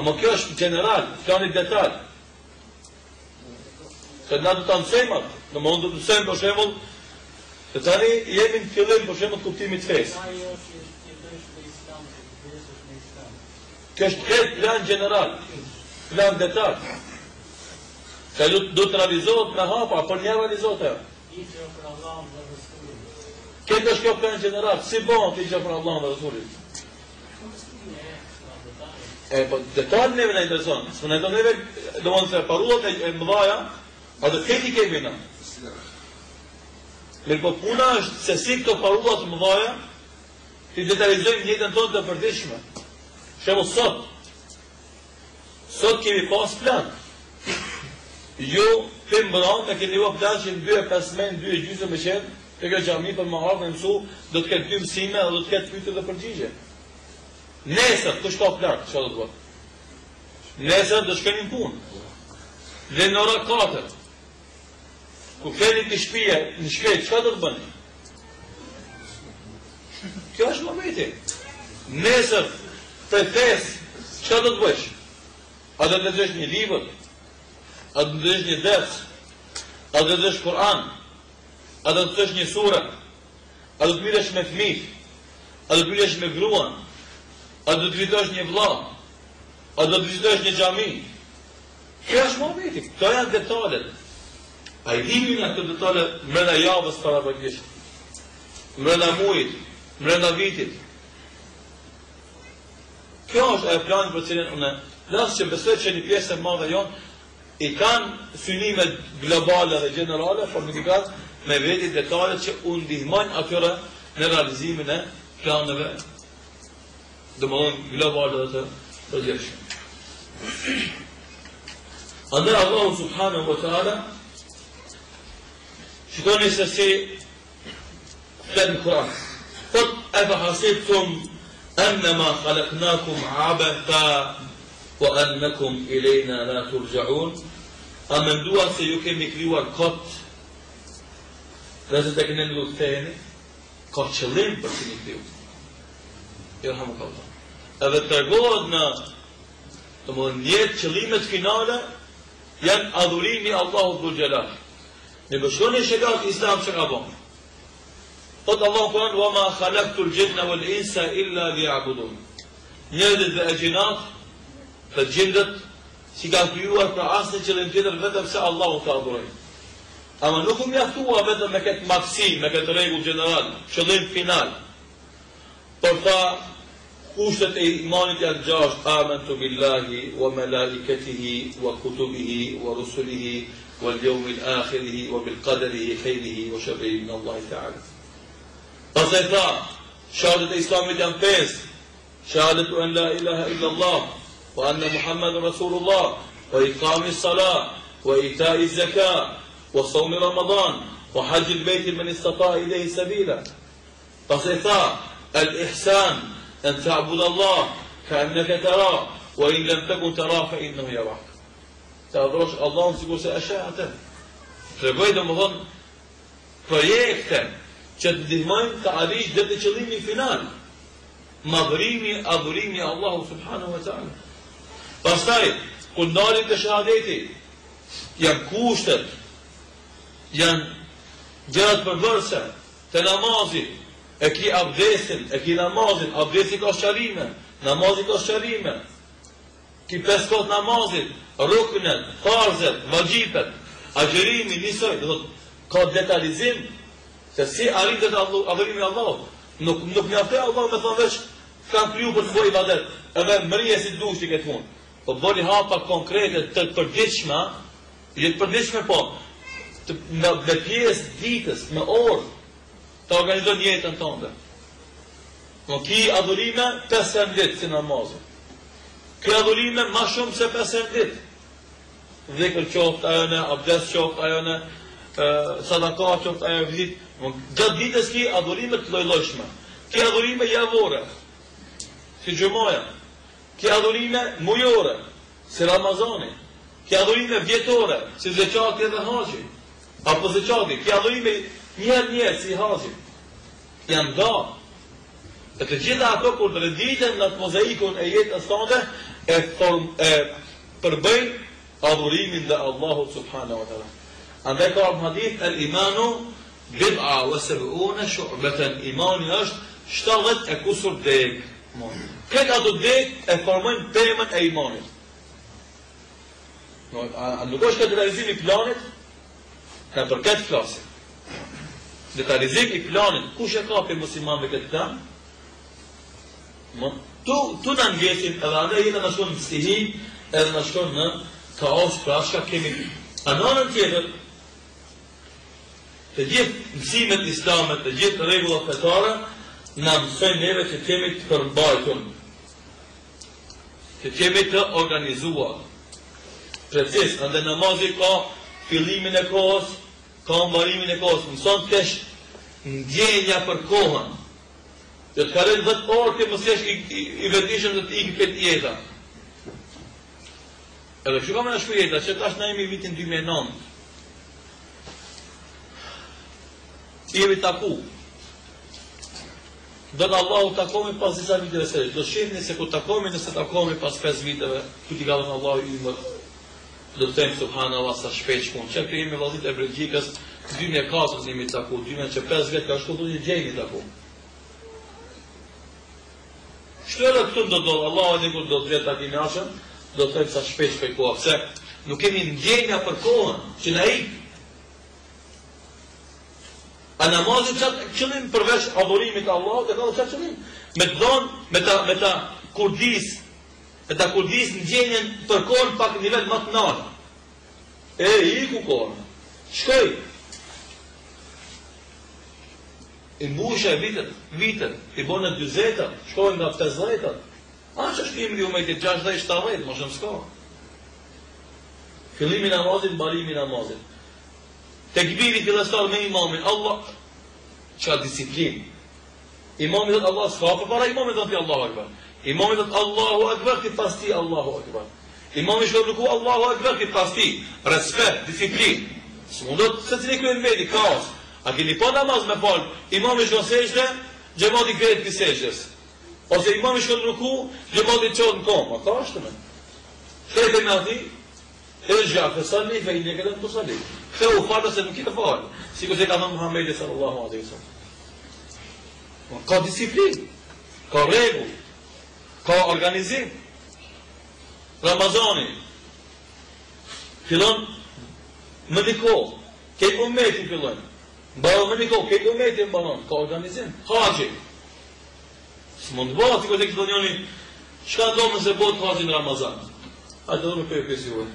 Ama kjo është general, planit detalj. Se na du të mësejmë atë. Në mund të mësejmë për shemull, të tani jemi në fillim për shemull kuptimit fesë. Kjo është kretë plan general, plan detalj. Se du të realizohet me hapa, për një realizohet e. Këtë është kjo plan general, si bon të iqë për Allah dhe Rasulit? Po, detalj neve në intereson, së në neve, do mënë se parullat e mëdhaja, a dhe këti kemi në. Mirë po puna është se si këto parullat mëdhaja, të detalizojmë njëtën tonë të përdishme. Shemë sot kemi pas plan. Jo, për mbëran, me këni vë plan që në 2.5 2.5 me qenë, të këtë gjami për më harë me mësu, do të këtë 2 mësime, do të këtë pyte dhe përgjigje. Nesër, kush ka plan, që do të bërë? Nesër, do shkenim punë. Dhe në ora 4, ku keni të shpije, në shkret, që do të bëni? Kjo është më veti. Nesër, për fes, që do të bësh? A do të lexosh një libër? A do të lexosh një ders? A do të lexosh Kur'an? A do të lexosh një sure? A do të bilesh me fëmijë? A do të bilesh me gruan? A do të vizitosh një vëlla? A do të vizitosh një xhami? Kjo është momenti, këto janë detalet. A i dimi në këto detale mrena javës para praktikisht, mrena mujit, mrena vitit. Kjo është e plani për cilin unë lasë që besoj që një pjesë e madhe jonë i kanë synime globale dhe generale, por nuk i kanë me veti detalet që u ndihmojnë atyre në realizimin e planeve domethënë globale dhe të përgjithshme. Andaj Allahu subhanahu wa ta'ala shikoni se si flet në Kur'an. Thot afa hasibtum annama khalaqnakum abatha wa annakum ilayna la turja'un. A menduar se ju kemi krijuar kot dhe se tek ne nuk ktheheni? Ka qëllim për të kriju. Irhamukallah. Edhe tregohet në jetë qëllimet finale janë adhurimi Allahu dhul Jalal. Në bëshkoni shekat islam që ka bon. Thot Allahu Kur'an, wa ma khalaqtul jinna wal insa illa liya'budun. Njerëzit dhe e gjinat, të gjindët, që ka krijuar për asnjë qëllim tjetër vetëm se Allahu të adhurojnë. Ama nuk u mjaftua vetëm me këtë maksim, me këtë rregull general, qëllim final. Por tha kushtet e imanit janë 6: amantu billahi wa malaikatihi wa kutubihi wa rusulihi wal yawmil akhir wa bil qadarihi khayrihi wa sharrihi min Allah ta'ala. Pastaj tha shahadet e islamit janë 5: shahadatu an la ilaha illa Allah wa anna Muhammadur Rasulullah wa iqamis salah wa ita'iz zakah wa sawmi Ramadan, wa hajj al-bayt man istata'a ilayhi sabila. Pastaj tha, al-ihsan an ta'budu Allah ka'annaka tara, wa in lam takun tara fa innahu yarak. Të adhurosh Allahun sikur se e sheh atë. Tregoj domethënë projekte që të ndihmojnë të arrish deri te qëllimi final. Madhërimi, adhurimi Allahu subhanahu wa ta'ala. Pastaj, kur ndalim të shahadeti, janë kushtet, janë gjërat përbërëse, të namazit, e ki abdesin, e ki namazin, abdesi ka shqarime, namazit ka shqarime, ki 5 kohët namazit, ruknet, farzet, vajibet, agjerimi, njësoj, ka detalizim, se si arritët adhurimi Allahu. Nuk mjaftoi Allahu me thonë veç kam kriju për të bëj ibadet, edhe mërije si dush ti këtë punë. Po bëni hapa konkrete të përditshme, jetë përditshme po, me pjesë ditës, me orë, të organizon jetën tënde. Në ki adhurime 5 ditë si namazë. Ki adhurime ma shumë se 5 ditë. Dhikër qoftë ajo në, abdes qoftë ajo në, sadaka qoftë ajo vizit. Gjatë ditës ki adhurime të lojlojshme. Ki adhurime javore, si gjumaja. Ki adhurime mujore, si Ramazani. Ki adhurime vjetore, si zeqati dhe haji. Apo zeqati, ki adhurime njerë, si haji. Janë da. E të gjitha ato kur të reditën në të mozaikun e jetës tënde, e përbëjnë adhurimin dhe Allahu subhanahu wa ta'ala. Andaj ka në hadith, el-imanu bid'a wa sab'una shu'batan. Imani është 70 e kusur deg. Këtë ato deg e formojnë pemën e imanit. Nuk është këtë realizim i planit, ka për këtë flasin. Dhe të realizim i planit, kush e ka për muslimanve këtë tam? Tu në ngjesin, edhe ane jetë në shkon në stihin, edhe në shkon në kaos, pra shka kemi. A në anën tjetër, të gjithë mësimet islamet, të gjithë regullat fetare, në mësojnë neve që kemi të përmbajtun, që kemi të organizuar. Precis, ndë namazi ka fillimin e kohës, ka mbarimin e kohës, mëson të kesh ndjenja për kohën, që të karen 10 orë të mësesh i vendishëm dhe të iki këtë jeta. Edhe që ka me në shku jeta, që tash na jemi vitin 2009, jemi taku. Do të Allahu takomi pas disa viteve sërë. Do shihni se ku takomi nëse takomi pas 5 viteve, ku t'i ka dhënë Allahu i më. Do të them subhanallahu sa shpejt shkon. Çka kemi vëllezit e Belgjikës, 2004 jemi taku, 2005 vjet ka shkuar një gjeni taku. Shtëra këtu do Allahu ne kur do të vjet takimin ashëm, do të them sa shpejt koha, pse nuk kemi ndjenja për kohën që na ik. A namazin qatë qëllim përveç adhurimit Allahut, e ka qatë qëllim. Me të dhonë, me ta kurdis në gjenjen për kohën pak nivel më të nalë. I ku kohën. Shkoj. I mbusha e vitet, i bone 20, shkoj nga 50. A që është imri u me të 60-70, më shumë s'ka. Fillimi namazit, barimi namazit. Tekbiri fillestar me imamin, Allah, që disiplin. Imami dhëtë Allah s'ka, për para imami dhëtë Allahu Akbar. Imami dhëtë Allahu Akbar, këtë pas ti Allahu Akbar. Imami shkër nuku Allahu Akbar, këtë pas ti. Respekt, disiplin. Së mundot, se të një kërën vedi, kaos. A keni po namaz me falë, imami shkër sejshde, gjemati kretë për sejshdës. Ose imami shkër nuku, gjemati qotë në komë. A ka është të me? Kretë e me ati, Irja fe salli fe inneke lam tusalli. Ktheu falë se nuk i ka falë. Sikur se ka thënë Muhamedi sallallahu alaihi wasallam. Ka disiplinë, ka rregull, ka organizim. Ramazani fillon më diko, ke umeti fillon. Mbaron më diko, ke umeti mbaron, ka organizim. Haxhi. S'mund bëhet sikur se këtë njëri çka do më se bëhet haxhi në Ramazan. A do më për kësaj.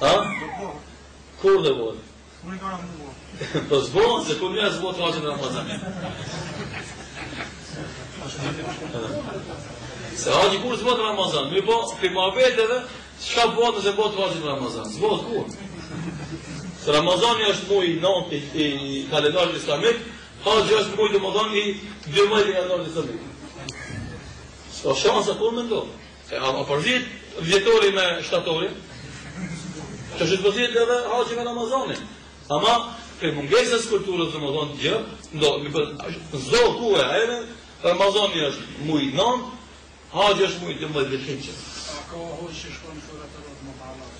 Ha? Kur dhe bëhet?
Unë i ka në mua.
Po zbohet, se kur njërë zbohet haxhi në Ramazan. Se haxhi kur zbohet në Ramazan, mi po, për muhabeteve, Çka bëhet nëse bëhet haxhi në Ramazan? S'bëhet kur. Se Ramazani është muaj 9 i kalendarit islamik, haxhi është muaj domethënë i 12 janarit islamik. S'ka shanse kur më ndodh. A përzit vjetori me shtatori? Të është përzit edhe haxhi me Ramazanin. Ama për mungesës kulturës domethënë gjë, zdo kuaj ajme, Ramazani është muaj 9, haxhi është muaj 12 dhulhijja.
Ka hoqë që shkon shura të rrotë më palat.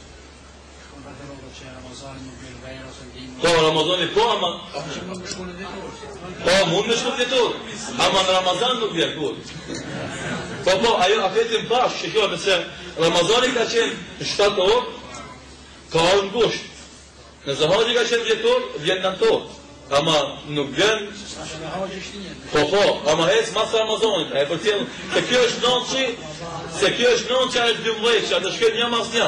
Shkon të rrotë që Ramazani nuk bërë vejrë ose ndimë.
Po, Ramazani po, ama...
Që mund me shkon e vjetor.
Po, mund me shkon vjetor. Ama në Ramazan nuk bjerë kur. Po, ajo afetin pash, që kjo nëse Ramazani ka qenë 7 orë, ka orë në gusht. Nëse haxhi ka qenë vjetor, vjen 9 orë. Ama nuk vjen... Po, ama hecë mas Ramazanit. E për tjelë, se kjo është 9 se kjo është 9 që është 12, që atë shkën një mas një.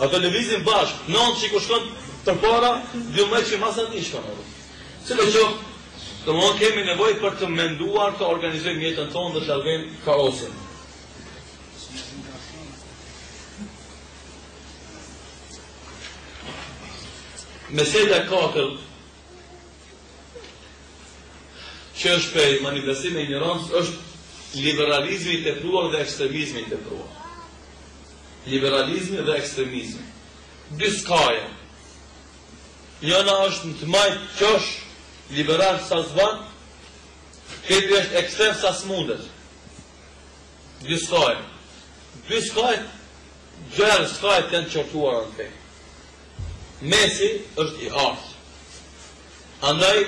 Ato lëvizin bashkë, 9 që ku shkën të para, 12 që mas atë një shkën. Se të që, të më kemi nevoj për të menduar, të organizojmë jetën tonë dhe të largojmë kaosin. Mesela 4, që është për manifestime e ignorancës, është liberalizmi i tepruar dhe ekstremizmi i tepruar. Liberalizmi dhe ekstremizmi. Dy skaja. Njëna është në të majtë qosh, liberal sa zvan, këtë është ekstrem sa smundet. Dy skaja. Dy skaja, gjërë skaja të në qërtuar në fejë. Mesi është i artë. Andaj,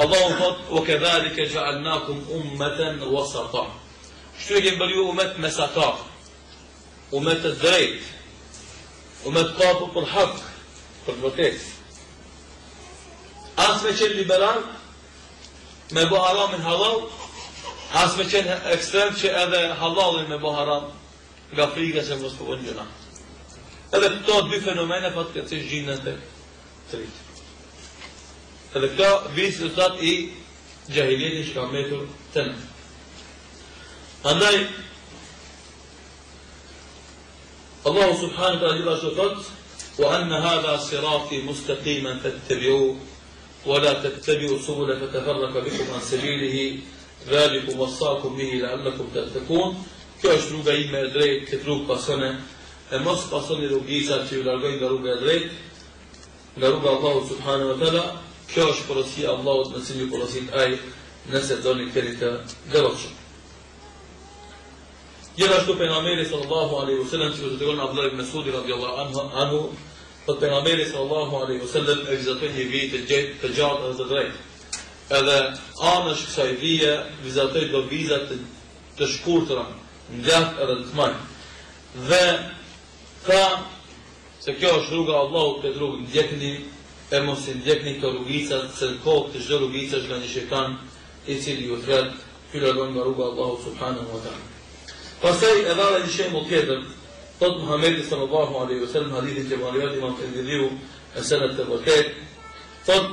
Allahu thot, وَكَذَلِكَ جَعَلْنَاكُمْ أُمَّةً وَسَطًا. Kështu e kemë bërë ju umet mesatar, umet të drejt, umet kapu për hak, për vërtet. As me qenë liberal, me bo haramin halal, as me qenë ekstrem që edhe halalin me bo haram, nga frika që mos përvën gjëna. Edhe këto dy fenomene pat këtë që gjinën të tritë. Edhe këta vizëtat i gjahiljetin që ka metur të në. Andaj, Allahu subhanahu wa ta'ala që thot, وَأَنَّ هَذَا صِرَاطِي مُسْتَقِيمًا فَاتَّبِعُوهُ وَلَا تَتَّبِعُوا السُّبُلَ فَتَفَرَّقَ بِكُمْ عَنْ سَبِيلِهِ ذَلِكُمْ وَصَّاكُمْ بِهِ لَعَلَّكُمْ تَتَّقُونَ. Kjo është rruga ime e drejtë, këtë rrugë pasone, e mos pasoni rrugicat që ju largojnë nga rruga e drejtë, nga rruga Allahu subhanahu wa ta'ala. Kjo është porosia Allahut në cilë porosit aj nëse doni këri të dërotshëm. Gjithashtu pejgamberi sallallahu alaihi wasallam që të tregon Abdullah ibn Mesudi radhiyallahu anhu, thot pejgamberi sallallahu alaihi wasallam e vizatoi një vit të gjatë edhe të drejtë. Edhe anësh kësaj vije vizatoi do vizat të shkurtra, ngjatë edhe të mëdha. Dhe tha se kjo është rruga e Allahut, këtë rrugë ndjekni, e mos i ndjekni këto rrugicat, se në kohë të çdo rrugica është nga një shejtan i cili ju thret, ky largon nga rruga e Allahut subhanahu wa ta'ala. Pastaj e dha një shembull tjetër, thot Muhamedi sallallahu alaihi wasallam hadithin që Buhariu Imam Tirmidhiu e sanad të vërtet, thot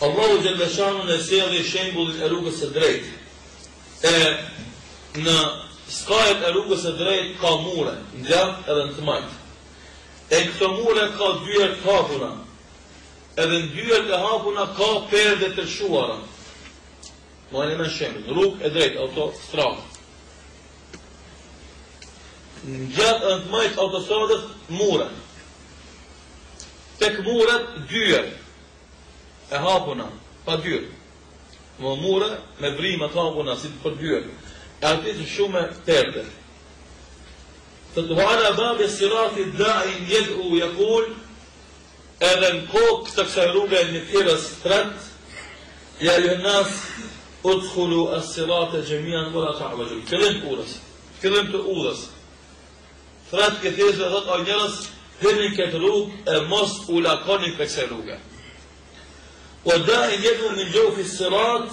Allahu xhalla shanu në sjellë shembullin e rrugës së drejtë. Në skajet e rrugës së drejtë ka mure, ngjatë edhe në të majtë. E këto mure ka dyert të hapuna. Edhe në dyert e hapuna ka perde të lshuara. Mojnë me shembull, rrugë e drejtë, autostradë. Në gjatë në të majtë autostradës, mure. Tek muret, dyert e hapuna, pa dyert. Më mure me brima të hapuna, si për dyert. E ati të shume perde. وعلى باب الصراط الداعي يدعو يقول edhe në kokë të kësaj rruge një tjerës tret, ja ju nas udkhulu as-sirata jami'an wala ta'waju. Fillim të udhës. Tret këtë thjesht dhe thot o njerëz, hini këtë rrugë e mos u lakoni për kësaj rruge. O da'i yad'u min jawfi as-sirat,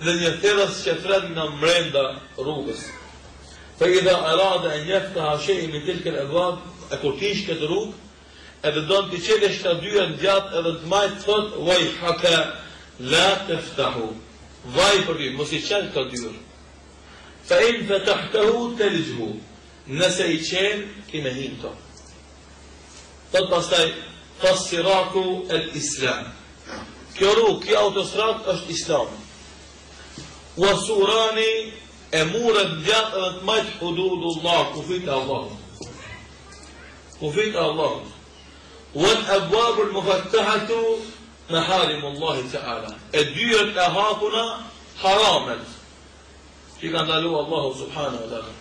dhe një tjerës që tret nga mbrenda rrugës. فإذا أراد أن يفتح شيء من تلك الأبواب أكورتيش كتروك edhe do të qelesh të dyja në gjatë edhe të majtë thot vaj haka la teftahu vaj për ty mos i qelë të dyja fa in fatahtahu talijhu nëse i qenë, i me hinë to. Thot pastaj, fasiratu el islam. Kjo rrugë, kjo autostradë është islami. Wasurani e muret gjatë edhe të majtë hududullah, kufit e Allah. Kufit e Allah. Wal abwabu al-mufattahatu maharimullahi ta'ala. E dyert e hapuna haramet. Që ka ndalu Allahu subhanahu wa ta'ala.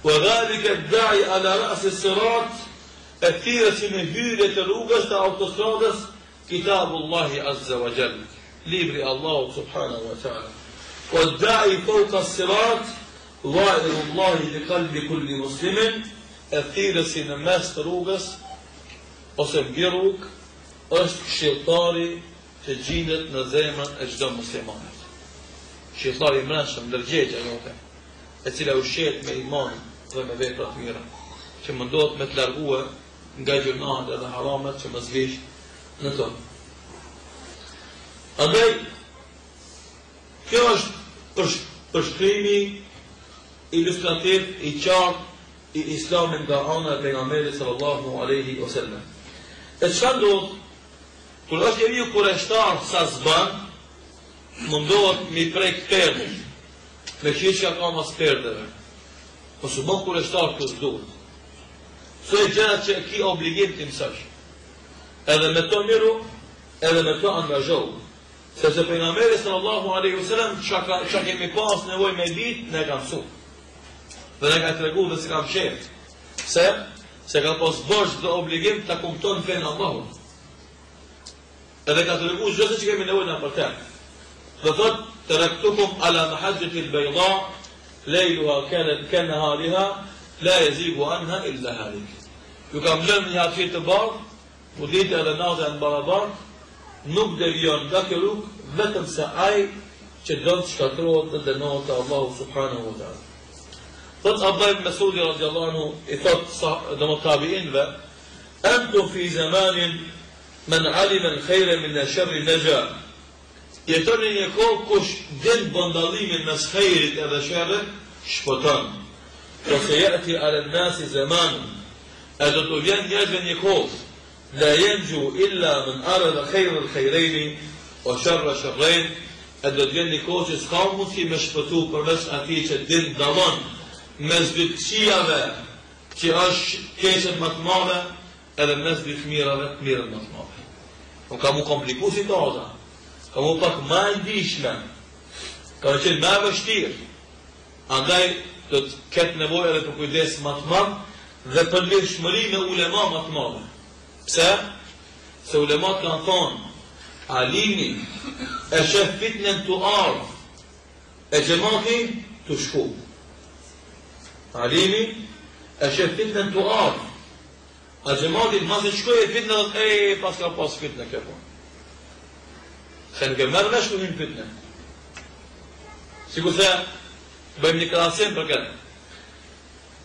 Wa dhalika ad-da'i ala ra's as-sirat, e tjere që në hyrje të rrugës të autostradës, Kitabullahi azza wa jalla, libri Allahu subhanahu wa ta'ala. والداعي فوق الصراط ظاهر الله لقلب كل مسلم الثيرس në mes të rrugës ose mbi rrugë është këshilltari që gjendet në zemrën e çdo muslimanit. Këshilltari i mbrëmshëm ndërgjegjja jote, e cila ushqehet me iman dhe me vepra të mira, që mundohet me të largue nga gjunahet edhe haramet që mos vish në to. Andaj kjo është përshkrimi ilustrativ i qartë i islamin nga ana e pejgamberit sallallahu alaihi wasallam. E çfarë ndodh? Kur është njeriu kureshtar sa zban, mundohet mi prek perdën, me qeshja ka mas perdëve. Po së bën kureshtar të duhet. Së e gjërat që ki obligim të mësosh. Edhe me to miru, edhe me to angazhohu. Sepse pejgamberi sallallahu alaihi wasallam çka kemi pas nevojë me ditë, ne ka mësuar. Dhe ne ka treguar se kam shef. Se ka pas bosh dhe obligim ta kupton fen Allahut. Edhe ka treguar çdo që kemi nevojë na për të. Dhe thot taraktukum ala mahajjati al-bayda layluha kanat kanahariha la yazigu anha illa halik. Ju kam lënë një atë të bardhë, u ditë edhe natë në barabartë, nuk devion nga kjo rrugë, vetëm se ai që do të shkatërrohet në dënohet të Allahu subhanahu wa ta'ala. Thot Abdullah ibn Mas'ud radhiyallahu anhu i thot tabiinëve, antum fi zamanin man alima al-khayra min ash-sharri naja. Jetoni një kohë kush din bondallimin mes khairit edhe sharrit, shpoton. Ose yati ala an-nas zaman, do të vjen njerëzve një kohë لا ينجو إلا من أراد خير الخيرين وشر الشرين. Edhe të vjen një kohë që s'ka mundësi me shpëtu përveç atij që din dallon mes dy këqijave që është keqet më të madhe edhe mes dy të mirave të mirën më të madhe. Nuk ka mu kompliku situata, ka mu pak më e ndihshme, ka qenë më e vështirë. Andaj do të ketë nevojë edhe për kujdes më të madh dhe për lirshmëri me ulema më të madhe. Pse? Se ulemat kanë thonë, alimi e shef fitnen të ardhë, e gjemati të shku. Alimi e shef fitnen të ardhë, a gjemati mas e shkoj e fitne dhe pas ka pas fitne këpo. Se në këmërë me shkuhin fitne. Sikur se bëjmë një krasim për këtë.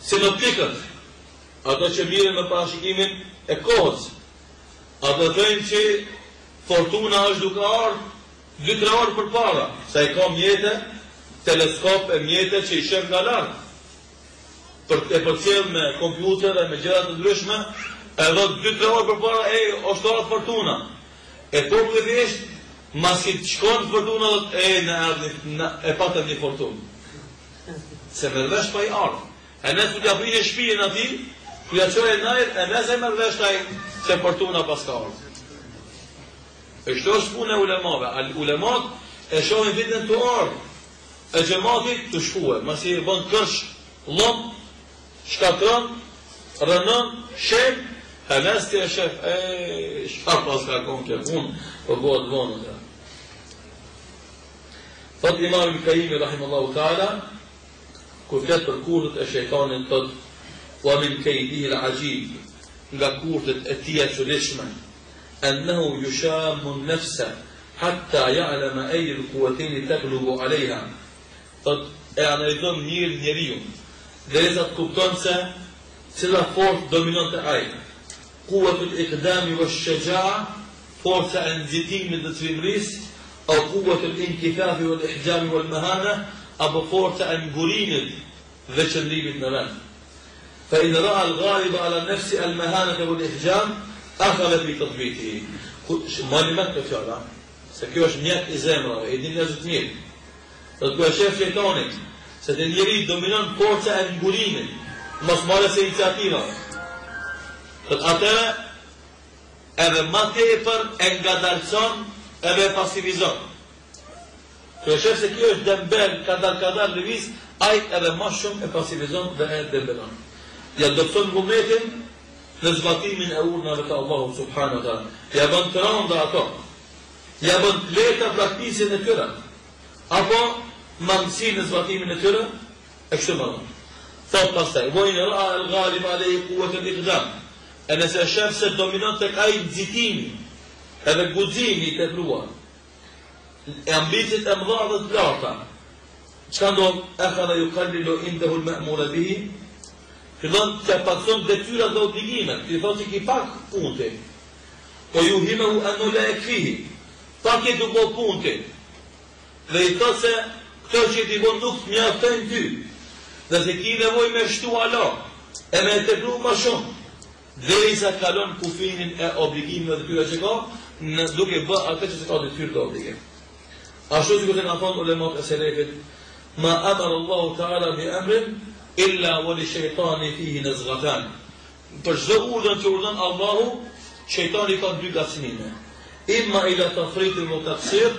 Si në pikët, ato që mirë me parashikimin e kohës, ato thënë që fortuna është duke ardhë 2-3 orë për para, sa i ka mjete, teleskop e mjete që i shef nga lartë, e përcjell me kompjuter e me gjërat të ndryshme, edhe 2-3 orë për para, është ardhë fortuna. E populli masi të shkon fortuna dhe e patëm një fortunë. Se mërvesh pa i ardhë. E nësë të japrin e shpijen ati, ku ja qoj e najrë, e nëse e mërvesh taj se fortuna pas ka ardhë. E shto është punë e ulemave. Ulemat e shohin vitën të ardhë, e gjematit të shkuhe. Masi e bënd kërsh, lom, shkatron, rënën, shem, e nësë të e shef, shka pas ka konë kje punë, për bëhet vonë të. Thot Imam Ibn Qayyim rahimallahu ta'ala, kur flet për kurtët e shejtanit thot, wa min kaydihi al-ajib, nga kurtët e tij të çuditshme, annahu yushammu an-nafsa hatta ya'lama ay al-quwwatayn taghlubu 'alayha. Thot e analizon mirë njeriu, derisa të kupton se cila forcë dominon te ai. Quwwatul iqdami wash-shaja'a, forca e nxitimit dhe çrimërisë, أو قوة الانكفاف والإحجام والمهانة أو forca e ngurimit dhe qëndrimit në vend. فإن رأى الغالب على النفس المهانة والإحجام أخذ في تضبيطه. Malimet të fjala, se kjo është mjet I zemrave, I din njerëzit mirë. Dhe të shef shejtanit, se të njeri dominon forca e ngurimit, mos marrës e iniciativa. Dhe atëre, edhe ma tepër e ngadalson edhe pasivizon. Kjo shef se kjo është dembel, kadar lëviz, aj edhe ma shumë e pasivizon dhe e dembelon. Ja dopton vullnetin në zbatimin e urdhnave të Allahu subhanahu wa taala. Ja bën të rënda ato. Ja bën të lehta praktikën e tyre. Apo mangësinë në zbatimin e tyre e kështu me radhë. Thot pastaj, vojnë ra'a al-ghalib alayhi quwwat al-iqdam. E nëse shef se dominon tek ai nxitimi, edhe guximi I tepruar. E ambicit e mëdha dhe të larta. Çka ndodh? Akhadha yuqallilu indahu al-ma'mur bihi. Fillon të pakson detyrat dhe obligimet, ti thotë që ki pak punëti. Po ju himehu anu la ekfihi, pak I duko punëti. Dhe I thotë se këto që ti bon nuk të mjaftojnë ty. Dhe se ki nevoj me shtu ala, e me tepru ma shumë. Dhe I sa kalon kufinin e obligimeve dhe tyra që ka, duke bë atë që se ka detyrë të obligim. Ashtu që këtë nga thonë ulemat e selefit, ma amar Allahu ta'ala bi amrin, illa wali shejtani fihi nazghatan. Për çdo urdhën që urdhon Allahu, shejtani ka dy gatësime. Imma ila tafritin wa taqsir,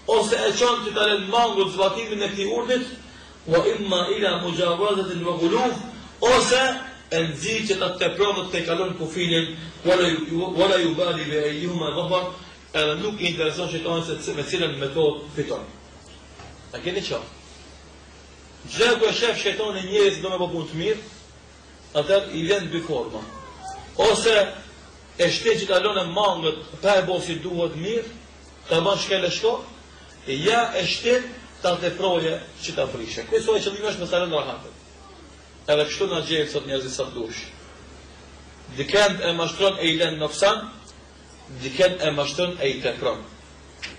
ose e çon të dalë mangut zbatimin e këtij urdhit, wa imma ila mujawazatin wa ghuluf, ose e nxit që ta tepron të kalon kufinin, wala yubali bi ayyuhuma dhafar, edhe nuk I intereson shejtani se me cilën metodë fiton. A keni çfarë? Gjë ku e shef shejtani njerëz do me po punë të mirë, atëherë I vjen dy forma. Ose e shtet që kalon e mangët pa e bo si duhet mirë, ta ban shkele shko, ja e shtet ta teproje që ta prishe. Kësoj qëllimi është me sa rëndë rahatët. Edhe kështu na gjejmë sot njerëzit sa dush. Dikend e mashtron e I lën noksan, dikend e mashtron e I tepron.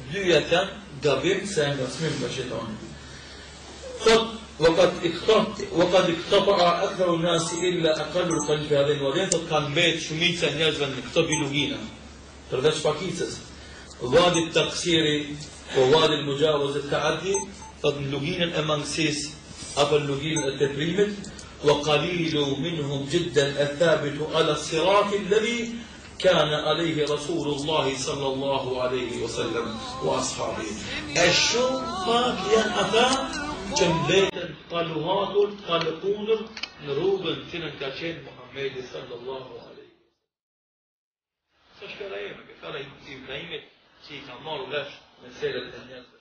Dyja janë gabim se nga smim nga shejtani. Thot وقد اقتطع أكثر الناس إلا أقل القلب في هذه الوادين. Thot kanë mbet shumica e njerëzve në këto bilugina, përveç pakicës. Wadi taqsiri o wadi mujawaz al-ta'addi, thot në luginën e mangësisë apo në luginën e teprimit. وقليل منهم جدا الثابت على الصراط الذي كان عليه رسول الله صلى الله عليه وسلم وأصحابه. الشوفات ينأثى që mbeten kaluhatur, kalëpundur në rrugën që në ka qenë Muhammedi sallallahu alaihi. Së shkara jeme, këtara Ibrahimit që I ka marrë vesh me seret e njerëzve.